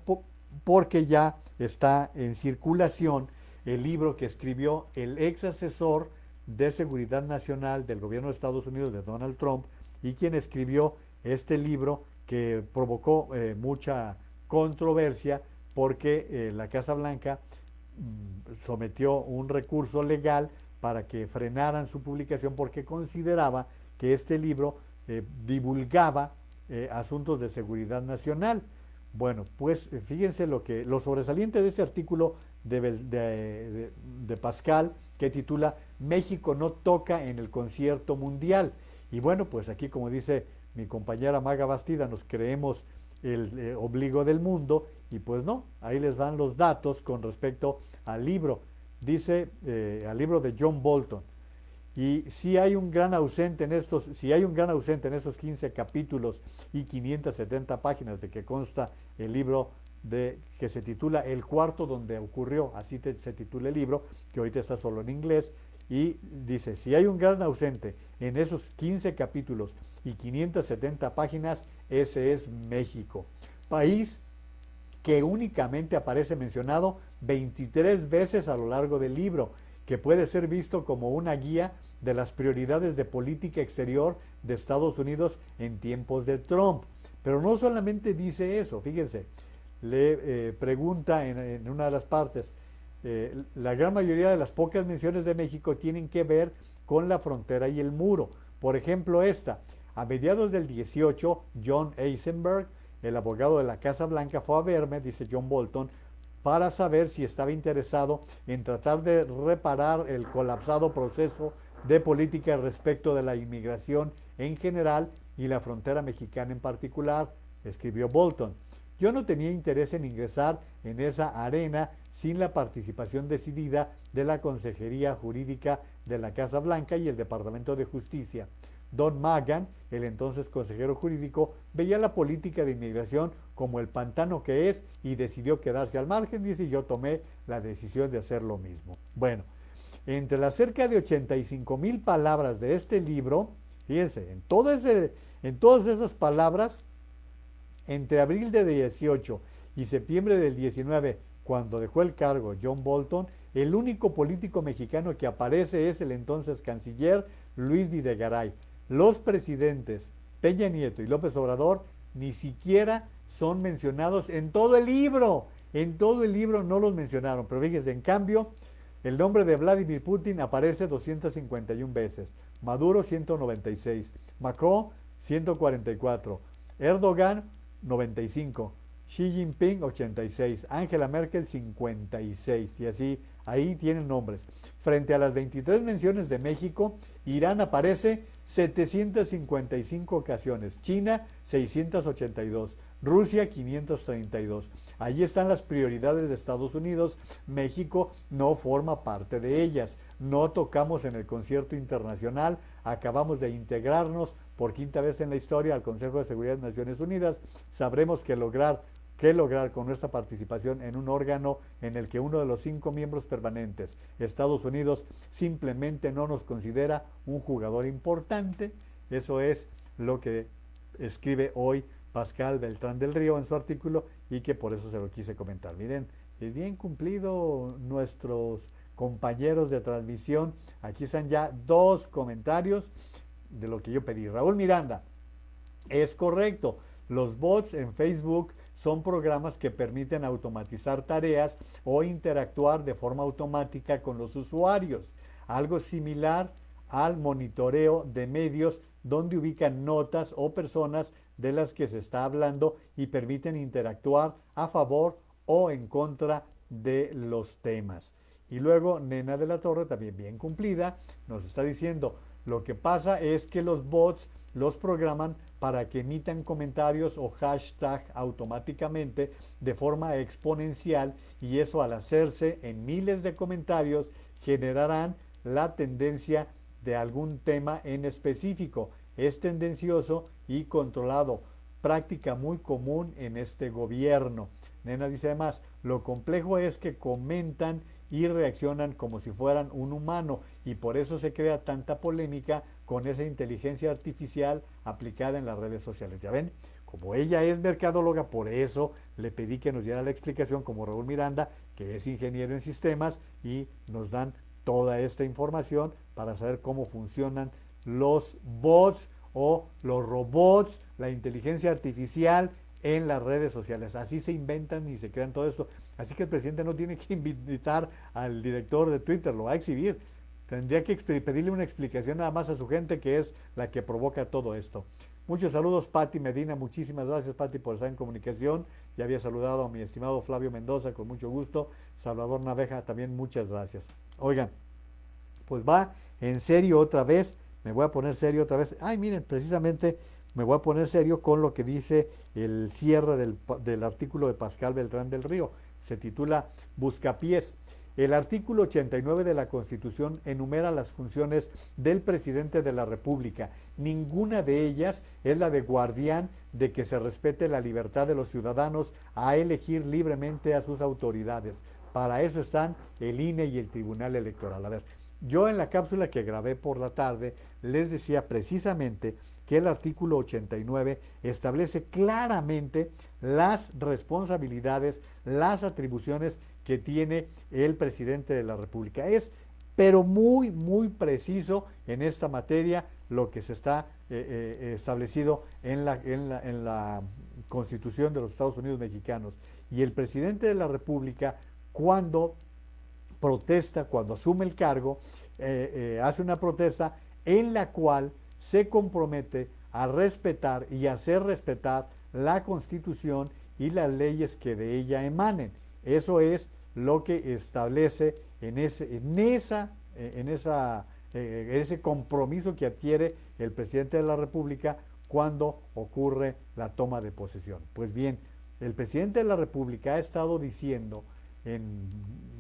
porque ya está en circulación el libro que escribió el ex asesor de Seguridad Nacional del gobierno de Estados Unidos de Donald Trump, y quien escribió este libro que provocó mucha controversia porque la Casa Blanca sometió un recurso legal para que frenaran su publicación porque consideraba que este libro divulgaba asuntos de seguridad nacional. Bueno, pues fíjense lo sobresaliente de ese artículo de Pascal, que titula México no toca en el concierto mundial. Y bueno, pues aquí, como dice mi compañera Maga Bastida, nos creemos el ombligo del mundo, y pues no, ahí les dan los datos con respecto al libro. Dice al libro de John Bolton. Y si hay un gran ausente en estos 15 capítulos y 570 páginas de que consta el libro que se titula El cuarto donde ocurrió, así se titula el libro, que ahorita está solo en inglés, y dice, si hay un gran ausente en esos 15 capítulos y 570 páginas, ese es México, país que únicamente aparece mencionado 23 veces a lo largo del libro, que puede ser visto como una guía de las prioridades de política exterior de Estados Unidos en tiempos de Trump. Pero no solamente dice eso, fíjense, le pregunta en una de las partes, la gran mayoría de las pocas menciones de México tienen que ver con la frontera y el muro. Por ejemplo, a mediados del 18, John Eisenberg, el abogado de la Casa Blanca, fue a verme, dice John Bolton, para saber si estaba interesado en tratar de reparar el colapsado proceso de política respecto de la inmigración en general y la frontera mexicana en particular, escribió Bolton. Yo no tenía interés en ingresar en esa arena sin la participación decidida de la Consejería Jurídica de la Casa Blanca y el Departamento de Justicia. Don Magan, el entonces consejero jurídico, veía la política de inmigración como el pantano que es y decidió quedarse al margen, dice, y yo tomé la decisión de hacer lo mismo. Bueno, entre las cerca de 85,000 palabras de este libro, fíjense, en todas esas palabras, entre abril de 18 y septiembre del 19, cuando dejó el cargo John Bolton, el único político mexicano que aparece es el entonces canciller Luis Videgaray. Los presidentes Peña Nieto y López Obrador ni siquiera son mencionados en todo el libro. En todo el libro no los mencionaron. Pero fíjense, en cambio, el nombre de Vladimir Putin aparece 251 veces. Maduro 196. Macron 144. Erdogan 95. Xi Jinping 86. Angela Merkel 56. Y así, ahí tienen nombres. Frente a las 23 menciones de México, Irán aparece 755 ocasiones, China 682, Rusia 532. Allí están las prioridades de Estados Unidos. México no forma parte de ellas. No tocamos en el concierto internacional. Acabamos de integrarnos por quinta vez en la historia al Consejo de Seguridad de Naciones Unidas. Sabremos qué lograr con nuestra participación en un órgano en el que uno de los 5 miembros permanentes, Estados Unidos, simplemente no nos considera un jugador importante. Eso es lo que escribe hoy Pascal Beltrán del Río en su artículo, y que por eso se lo quise comentar. Miren, es bien cumplido nuestros compañeros de transmisión. Aquí están ya 2 comentarios de lo que yo pedí. Raúl Miranda, es correcto, los bots en Facebook son programas que permiten automatizar tareas o interactuar de forma automática con los usuarios. Algo similar al monitoreo de medios donde ubican notas o personas de las que se está hablando y permiten interactuar a favor o en contra de los temas. Y luego Nena de la Torre, también bien cumplida, nos está diciendo, lo que pasa es que los bots los programan para que emitan comentarios o hashtag automáticamente de forma exponencial, y eso, al hacerse en miles de comentarios, generarán la tendencia de algún tema en específico. Es tendencioso y controlado, práctica muy común en este gobierno. Nena dice además, lo complejo es que comentan y reaccionan como si fueran un humano, y por eso se crea tanta polémica con esa inteligencia artificial aplicada en las redes sociales. Ya ven, como ella es mercadóloga, por eso le pedí que nos diera la explicación, como Raúl Miranda, que es ingeniero en sistemas, y nos dan toda esta información para saber cómo funcionan los bots o los robots, la inteligencia artificial en las redes sociales. Así se inventan y se crean todo esto. Así que el presidente no tiene que invitar al director de Twitter, lo va a exhibir. Tendría que pedirle una explicación nada más a su gente, que es la que provoca todo esto. Muchos saludos, Pati Medina. Muchísimas gracias, Pati, por estar en comunicación. Ya había saludado a mi estimado Flavio Mendoza, con mucho gusto. Salvador Naveja, también muchas gracias. Oigan, pues va en serio otra vez. Me voy a poner serio otra vez. Ay, miren, precisamente me voy a poner serio con lo que dice el cierre del artículo de Pascal Beltrán del Río. Se titula Buscapiés. El artículo 89 de la Constitución enumera las funciones del presidente de la República. Ninguna de ellas es la de guardián de que se respete la libertad de los ciudadanos a elegir libremente a sus autoridades. Para eso están el INE y el Tribunal Electoral. A ver, yo en la cápsula que grabé por la tarde les decía precisamente que el artículo 89 establece claramente las responsabilidades, las atribuciones que tiene el presidente de la República. Es, pero muy, muy preciso en esta materia lo que se está establecido en la Constitución de los Estados Unidos mexicanos. Y el presidente de la República, cuando protesta, cuando asume el cargo, hace una protesta en la cual se compromete a respetar y hacer respetar la Constitución y las leyes que de ella emanen. Eso es lo que establece en ese compromiso que adquiere el presidente de la República cuando ocurre la toma de posesión. Pues bien, el presidente de la República ha estado diciendo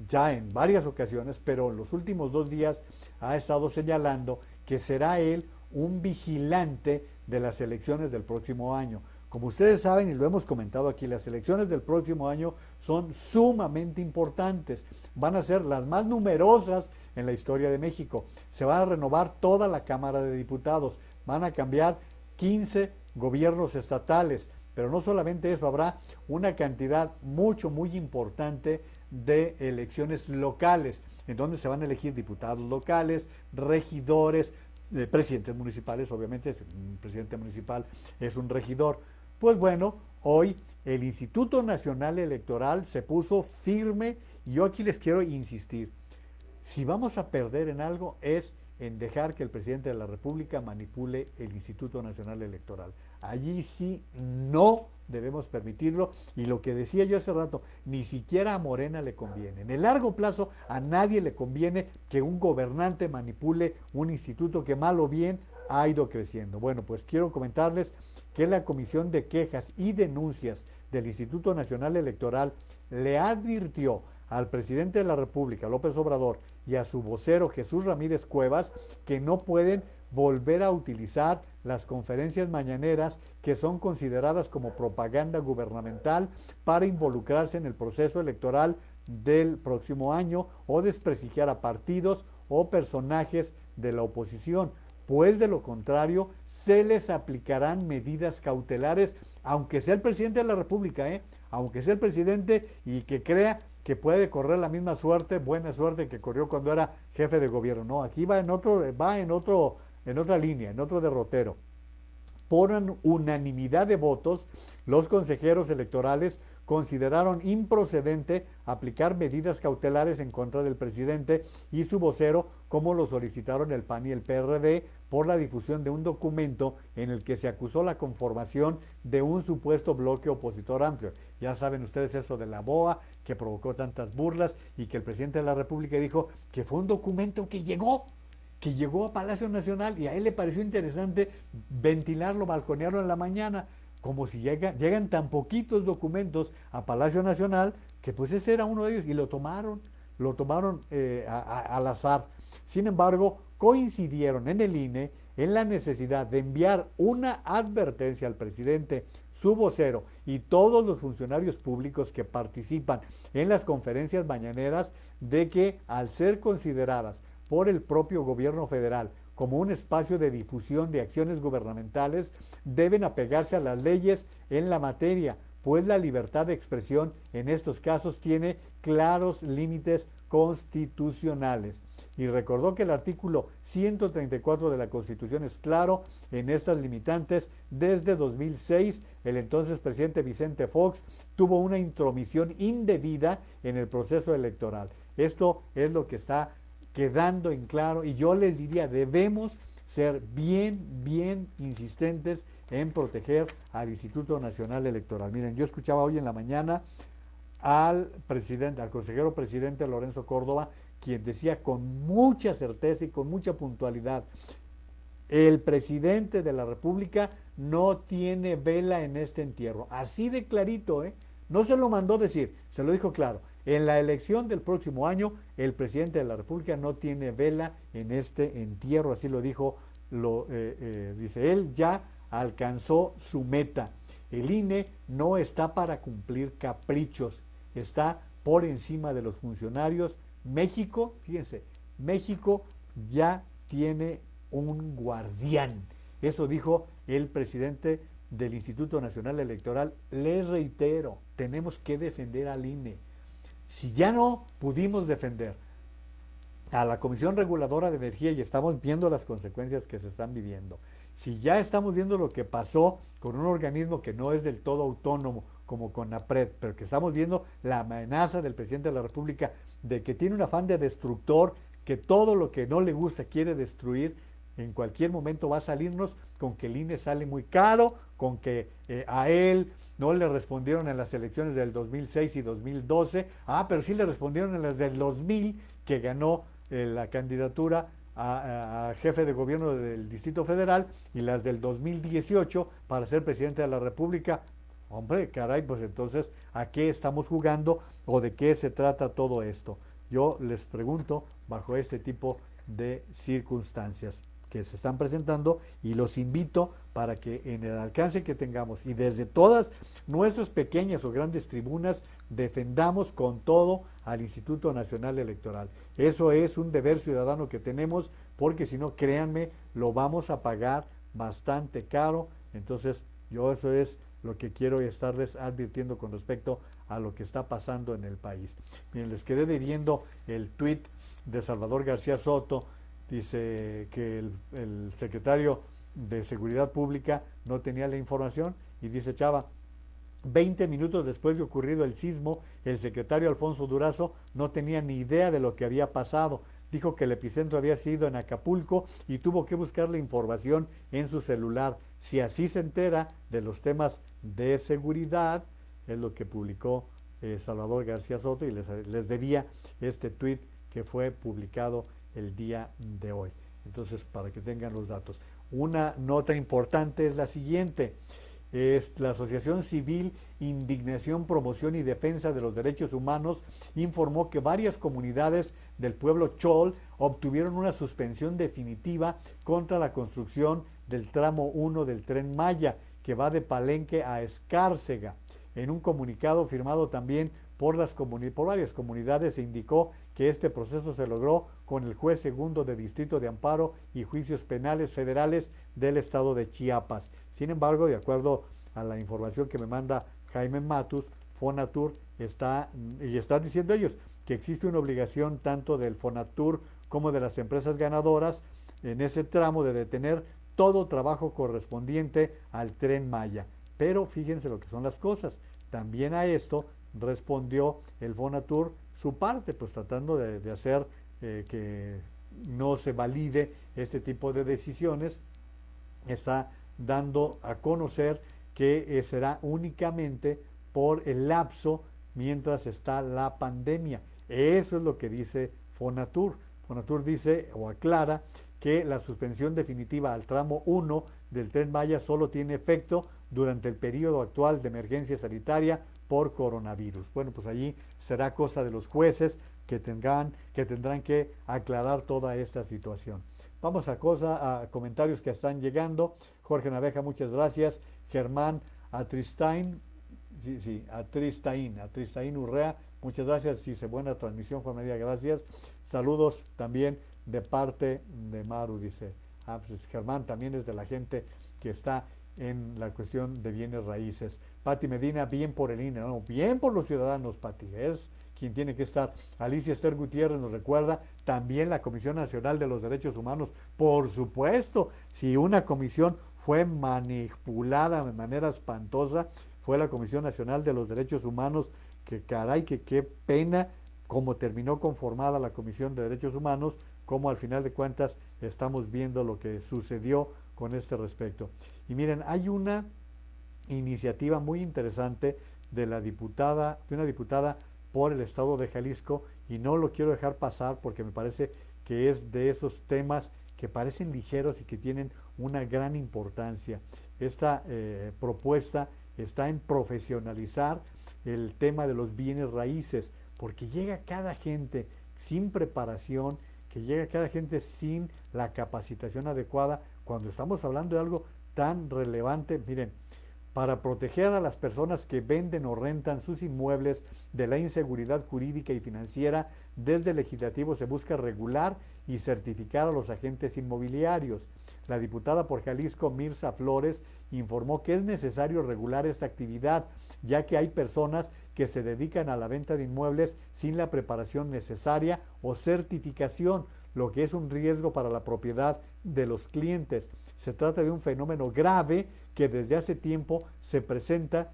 ya en varias ocasiones, pero en los últimos 2 días ha estado señalando que será él un vigilante de las elecciones del próximo año. Como ustedes saben, y lo hemos comentado aquí, las elecciones del próximo año son sumamente importantes. Van a ser las más numerosas en la historia de México. Se va a renovar toda la Cámara de Diputados. Van a cambiar 15 gobiernos estatales. Pero no solamente eso, habrá una cantidad muy importante de elecciones locales, en donde se van a elegir diputados locales, regidores, presidentes municipales. Obviamente un presidente municipal es un regidor. Pues bueno, hoy el Instituto Nacional Electoral se puso firme, y yo aquí les quiero insistir, si vamos a perder en algo es en dejar que el presidente de la República manipule el Instituto Nacional Electoral. Allí sí no debemos permitirlo, y lo que decía yo hace rato, ni siquiera a Morena le conviene. En el largo plazo a nadie le conviene que un gobernante manipule un instituto que mal o bien ha ido creciendo. Bueno, pues quiero comentarles que la Comisión de Quejas y Denuncias del Instituto Nacional Electoral le advirtió al presidente de la República, López Obrador, y a su vocero, Jesús Ramírez Cuevas, que no pueden volver a utilizar las conferencias mañaneras, que son consideradas como propaganda gubernamental, para involucrarse en el proceso electoral del próximo año o desprestigiar a partidos o personajes de la oposición, pues de lo contrario se les aplicarán medidas cautelares, aunque sea el presidente de la República, aunque sea el presidente y que crea que puede correr la misma suerte, buena suerte, que corrió cuando era jefe de gobierno. No, aquí va en otra línea, en otro derrotero. Por unanimidad de votos, los consejeros electorales consideraron improcedente aplicar medidas cautelares en contra del presidente y su vocero, como lo solicitaron el PAN y el PRD, por la difusión de un documento en el que se acusó la conformación de un supuesto bloque opositor amplio. Ya saben ustedes eso de la BOA, que provocó tantas burlas, y que el presidente de la República dijo que fue un documento que llegó a Palacio Nacional, y a él le pareció interesante ventilarlo, balconearlo en la mañana, como si llegan tan poquitos documentos a Palacio Nacional, que pues ese era uno de ellos, y lo tomaron al azar. Sin embargo, coincidieron en el INE en la necesidad de enviar una advertencia al presidente, su vocero y todos los funcionarios públicos que participan en las conferencias mañaneras, de que al ser consideradas por el propio gobierno federal como un espacio de difusión de acciones gubernamentales, deben apegarse a las leyes en la materia, pues la libertad de expresión en estos casos tiene claros límites constitucionales. Y recordó que el artículo 134 de la Constitución es claro en estas limitantes. Desde 2006, el entonces presidente Vicente Fox tuvo una intromisión indebida en el proceso electoral. Esto es lo que está quedando en claro, y yo les diría, debemos ser bien insistentes en proteger al Instituto Nacional Electoral. Miren, yo escuchaba hoy en la mañana al consejero presidente Lorenzo Córdoba, quien decía con mucha certeza y con mucha puntualidad: el presidente de la República no tiene vela en este entierro. Así de clarito, no se lo mandó decir, se lo dijo claro. En la elección del próximo año, el presidente de la República no tiene vela en este entierro, así lo dijo, dice él, ya alcanzó su meta. El INE no está para cumplir caprichos, está por encima de los funcionarios. México, fíjense, México ya tiene un guardián. Eso dijo el presidente del Instituto Nacional Electoral. Les reitero, tenemos que defender al INE. Si ya no pudimos defender a la Comisión Reguladora de Energía y estamos viendo las consecuencias que se están viviendo, si ya estamos viendo lo que pasó con un organismo que no es del todo autónomo como CONAPRED, pero que estamos viendo la amenaza del presidente de la República de que tiene un afán de destructor, que todo lo que no le gusta quiere destruir, en cualquier momento va a salirnos con que el INE sale muy caro, con que a él no le respondieron en las elecciones del 2006 y 2012, pero sí le respondieron en las del 2000, que ganó la candidatura a jefe de gobierno del Distrito Federal, y las del 2018 para ser presidente de la República. Hombre, caray, pues entonces, ¿a qué estamos jugando o de qué se trata todo esto? Yo les pregunto, bajo este tipo de circunstancias que se están presentando, y los invito para que en el alcance que tengamos y desde todas nuestras pequeñas o grandes tribunas defendamos con todo al Instituto Nacional Electoral. Eso es un deber ciudadano que tenemos, porque si no, créanme, lo vamos a pagar bastante caro. Entonces, yo eso es lo que quiero estarles advirtiendo con respecto a lo que está pasando en el país. Miren, les quedé debiendo el tuit de Salvador García Soto. Dice que el secretario de Seguridad Pública no tenía la información, y dice Chava: 20 minutos después de ocurrido el sismo, el secretario Alfonso Durazo no tenía ni idea de lo que había pasado. Dijo que el epicentro había sido en Acapulco y tuvo que buscar la información en su celular. Si así se entera de los temas de seguridad, es lo que publicó Salvador García Soto, y les debía este tuit que fue publicado el día de hoy. Entonces, para que tengan los datos. Una nota importante es la siguiente: es la Asociación Civil Indignación, Promoción y Defensa de los Derechos Humanos informó que varias comunidades del pueblo Chol obtuvieron una suspensión definitiva contra la construcción del tramo 1 del Tren Maya, que va de Palenque a Escárcega. En un comunicado firmado también por varias comunidades, se indicó que este proceso se logró con el juez segundo de Distrito de Amparo y Juicios Penales Federales del estado de Chiapas. Sin embargo, de acuerdo a la información que me manda Jaime Matus, Fonatur está diciendo ellos que existe una obligación tanto del Fonatur como de las empresas ganadoras en ese tramo de detener todo trabajo correspondiente al Tren Maya. Pero fíjense lo que son las cosas. También a esto respondió el Fonatur su parte, pues tratando de hacer que no se valide este tipo de decisiones. Está dando a conocer que será únicamente por el lapso mientras está la pandemia. Eso es lo que dice Fonatur. Fonatur dice o aclara que la suspensión definitiva al tramo 1 del Tren Maya solo tiene efecto durante el periodo actual de emergencia sanitaria por coronavirus. Bueno, pues allí será cosa de los jueces que tendrán que aclarar toda esta situación. Vamos a comentarios que están llegando. Jorge Naveja, muchas gracias. Germán Atristain, Atristain Urrea, muchas gracias. Dice, buena transmisión, Juan María, gracias. Saludos también de parte de Maru, dice. Pues Germán también es de la gente que está en la cuestión de bienes raíces. Pati Medina, bien por el INE, no, bien por los ciudadanos, Pati, es quien tiene que estar. Alicia Esther Gutiérrez nos recuerda también la Comisión Nacional de los Derechos Humanos. Por supuesto, si una comisión fue manipulada de manera espantosa, fue la Comisión Nacional de los Derechos Humanos, que caray, que qué pena cómo terminó conformada la Comisión de Derechos Humanos, cómo al final de cuentas estamos viendo lo que sucedió con este respecto. Y miren, hay una iniciativa muy interesante de una diputada por el estado de Jalisco, y no lo quiero dejar pasar porque me parece que es de esos temas que parecen ligeros y que tienen una gran importancia. Esta propuesta está en profesionalizar el tema de los bienes raíces, porque llega cada gente sin preparación, que llega cada gente sin la capacitación adecuada, cuando estamos hablando de algo tan relevante. Miren, para proteger a las personas que venden o rentan sus inmuebles de la inseguridad jurídica y financiera, desde el legislativo se busca regular y certificar a los agentes inmobiliarios. La diputada por Jalisco, Mirza Flores, informó que es necesario regular esta actividad, ya que hay personas que se dedican a la venta de inmuebles sin la preparación necesaria o certificación, lo que es un riesgo para la propiedad de los clientes. Se trata de un fenómeno grave que desde hace tiempo se presenta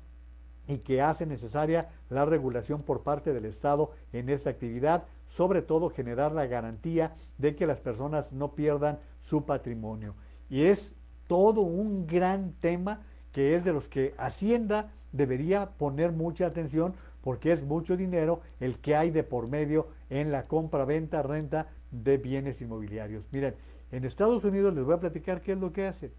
y que hace necesaria la regulación por parte del Estado en esta actividad, sobre todo generar la garantía de que las personas no pierdan su patrimonio. Y es todo un gran tema que es de los que Hacienda debería poner mucha atención, porque es mucho dinero el que hay de por medio en la compra, venta, renta de bienes inmobiliarios. Miren, en Estados Unidos les voy a platicar qué es lo que hacen.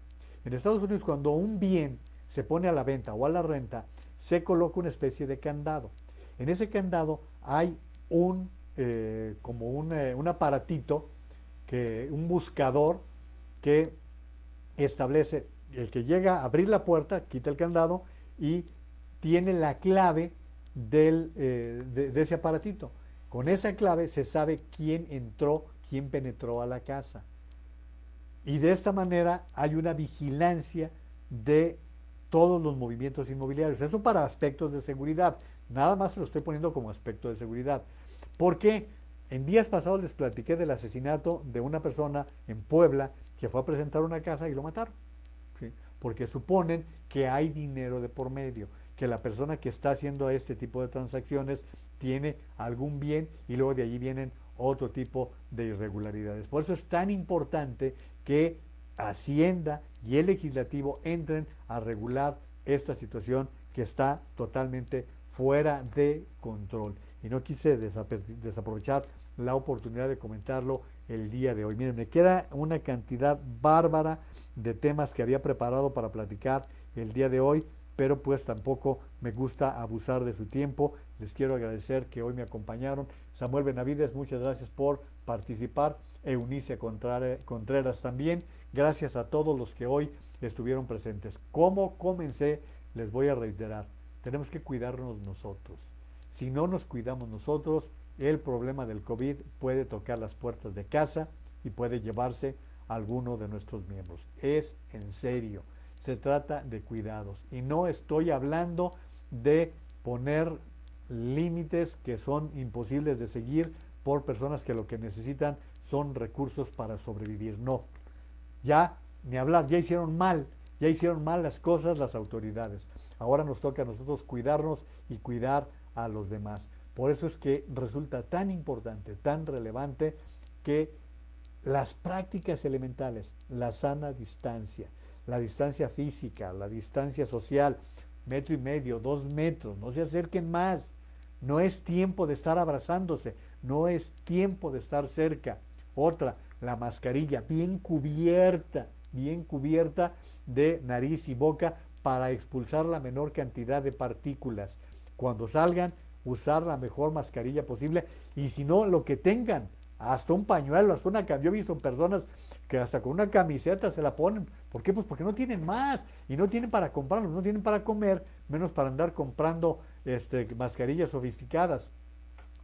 En Estados Unidos, cuando un bien se pone a la venta o a la renta, se coloca una especie de candado. En ese candado hay un aparatito, un buscador que establece, el que llega a abrir la puerta, quita el candado y tiene la clave de ese aparatito. Con esa clave se sabe quién entró, quién penetró a la casa. Y de esta manera hay una vigilancia de todos los movimientos inmobiliarios. Eso para aspectos de seguridad. Nada más lo estoy poniendo como aspecto de seguridad. ¿Por qué? En días pasados les platiqué del asesinato de una persona en Puebla que fue a presentar una casa y lo mataron. ¿Sí? Porque suponen que hay dinero de por medio, que la persona que está haciendo este tipo de transacciones tiene algún bien y luego de allí vienen otro tipo de irregularidades. Por eso es tan importante que Hacienda y el Legislativo entren a regular esta situación que está totalmente fuera de control. Y no quise desaprovechar la oportunidad de comentarlo el día de hoy. Miren, me queda una cantidad bárbara de temas que había preparado para platicar el día de hoy, pero pues tampoco me gusta abusar de su tiempo. Les quiero agradecer que hoy me acompañaron. Samuel Benavides, muchas gracias por participar. Eunice Contreras también. Gracias a todos los que hoy estuvieron presentes. Como comencé, les voy a reiterar, tenemos que cuidarnos nosotros. Si no nos cuidamos nosotros, el problema del COVID puede tocar las puertas de casa y puede llevarse a alguno de nuestros miembros. Es en serio. Se trata de cuidados. Y no estoy hablando de poner límites que son imposibles de seguir por personas que lo que necesitan son recursos para sobrevivir. No. Ya ni hablar, ya hicieron mal las cosas las autoridades. Ahora nos toca a nosotros cuidarnos y cuidar a los demás. Por eso es que resulta tan importante, tan relevante que las prácticas elementales, la sana distancia, la distancia física, la distancia social, 1,5 metros, 2 metros, no se acerquen más. No es tiempo de estar abrazándose, no es tiempo de estar cerca. Otra, la mascarilla bien cubierta de nariz y boca para expulsar la menor cantidad de partículas. Cuando salgan, usar la mejor mascarilla posible y si no, lo que tengan, hasta un pañuelo, hasta una camiseta. Yo he visto personas que hasta con una camiseta se la ponen. ¿Por qué? Pues porque no tienen más y no tienen para comprarlo, no tienen para comer, menos para andar comprando mascarillas sofisticadas.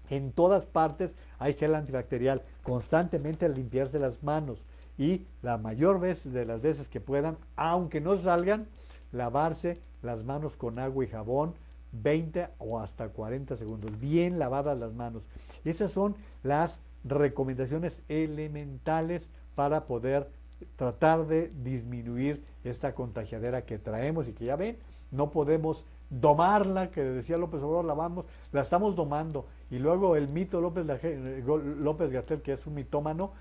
En todas partes hay gel antibacterial, constantemente al limpiarse las manos y la mayor vez de las veces que puedan, aunque no salgan, lavarse las manos con agua y jabón 20 o hasta 40 segundos, bien lavadas las manos. Esas son las recomendaciones elementales para poder tratar de disminuir esta contagiadera que traemos y que ya ven, no podemos domarla, que decía López Obrador, la estamos domando. Y luego el mito López-Gatell, que es un mitómano,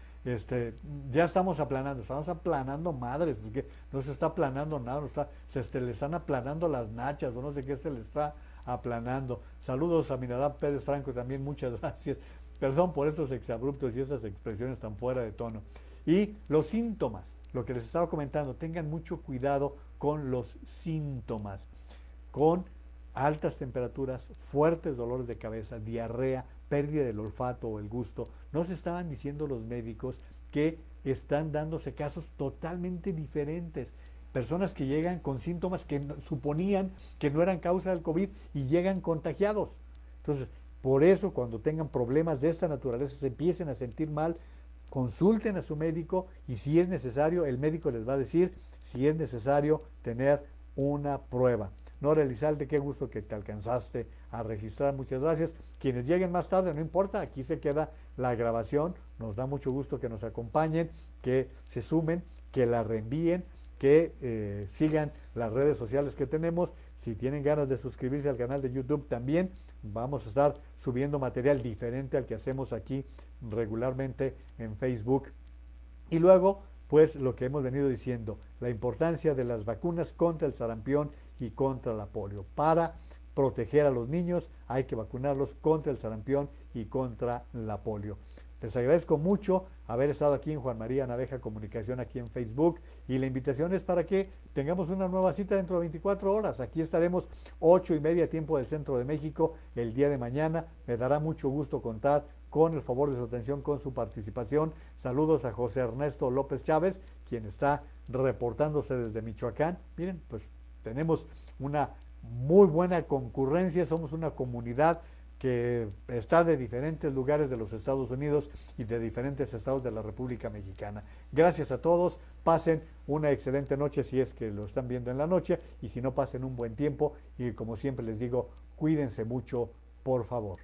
ya estamos aplanando madres, porque no se está aplanando nada, se le están aplanando las nachas, o no sé qué se le está aplanando. Saludos a Minadab Pérez Franco también, muchas gracias. Perdón por estos exabruptos y esas expresiones tan fuera de tono. Y los síntomas, lo que les estaba comentando, tengan mucho cuidado con los síntomas, con altas temperaturas, fuertes dolores de cabeza, diarrea, pérdida del olfato o el gusto. Nos estaban diciendo los médicos que están dándose casos totalmente diferentes. Personas que llegan con síntomas que suponían que no eran causa del COVID y llegan contagiados. Entonces, por eso cuando tengan problemas de esta naturaleza, se empiecen a sentir mal, consulten a su médico y si es necesario, el médico les va a decir si es necesario tener una prueba. Nora Elizalde, qué gusto que te alcanzaste a registrar, muchas gracias. Quienes lleguen más tarde, no importa, aquí se queda la grabación, nos da mucho gusto que nos acompañen, que se sumen, que la reenvíen, que sigan las redes sociales que tenemos. Si tienen ganas de suscribirse al canal de YouTube también, vamos a estar subiendo material diferente al que hacemos aquí regularmente en Facebook. Y luego, pues lo que hemos venido diciendo, la importancia de las vacunas contra el sarampión y contra la polio. Para proteger a los niños hay que vacunarlos contra el sarampión y contra la polio. Les agradezco mucho haber estado aquí en Juan María Naveja Comunicación, aquí en Facebook, y la invitación es para que tengamos una nueva cita dentro de 24 horas. Aquí estaremos 8:30 tiempo del centro de México el día de mañana. Me dará mucho gusto contar con el favor de su atención, con su participación. Saludos a José Ernesto López Chávez, quien está reportándose desde Michoacán. Miren, pues tenemos una muy buena concurrencia, somos una comunidad que está de diferentes lugares de los Estados Unidos y de diferentes estados de la República Mexicana. Gracias a todos, pasen una excelente noche si es que lo están viendo en la noche y si no, pasen un buen tiempo y como siempre les digo, cuídense mucho, por favor.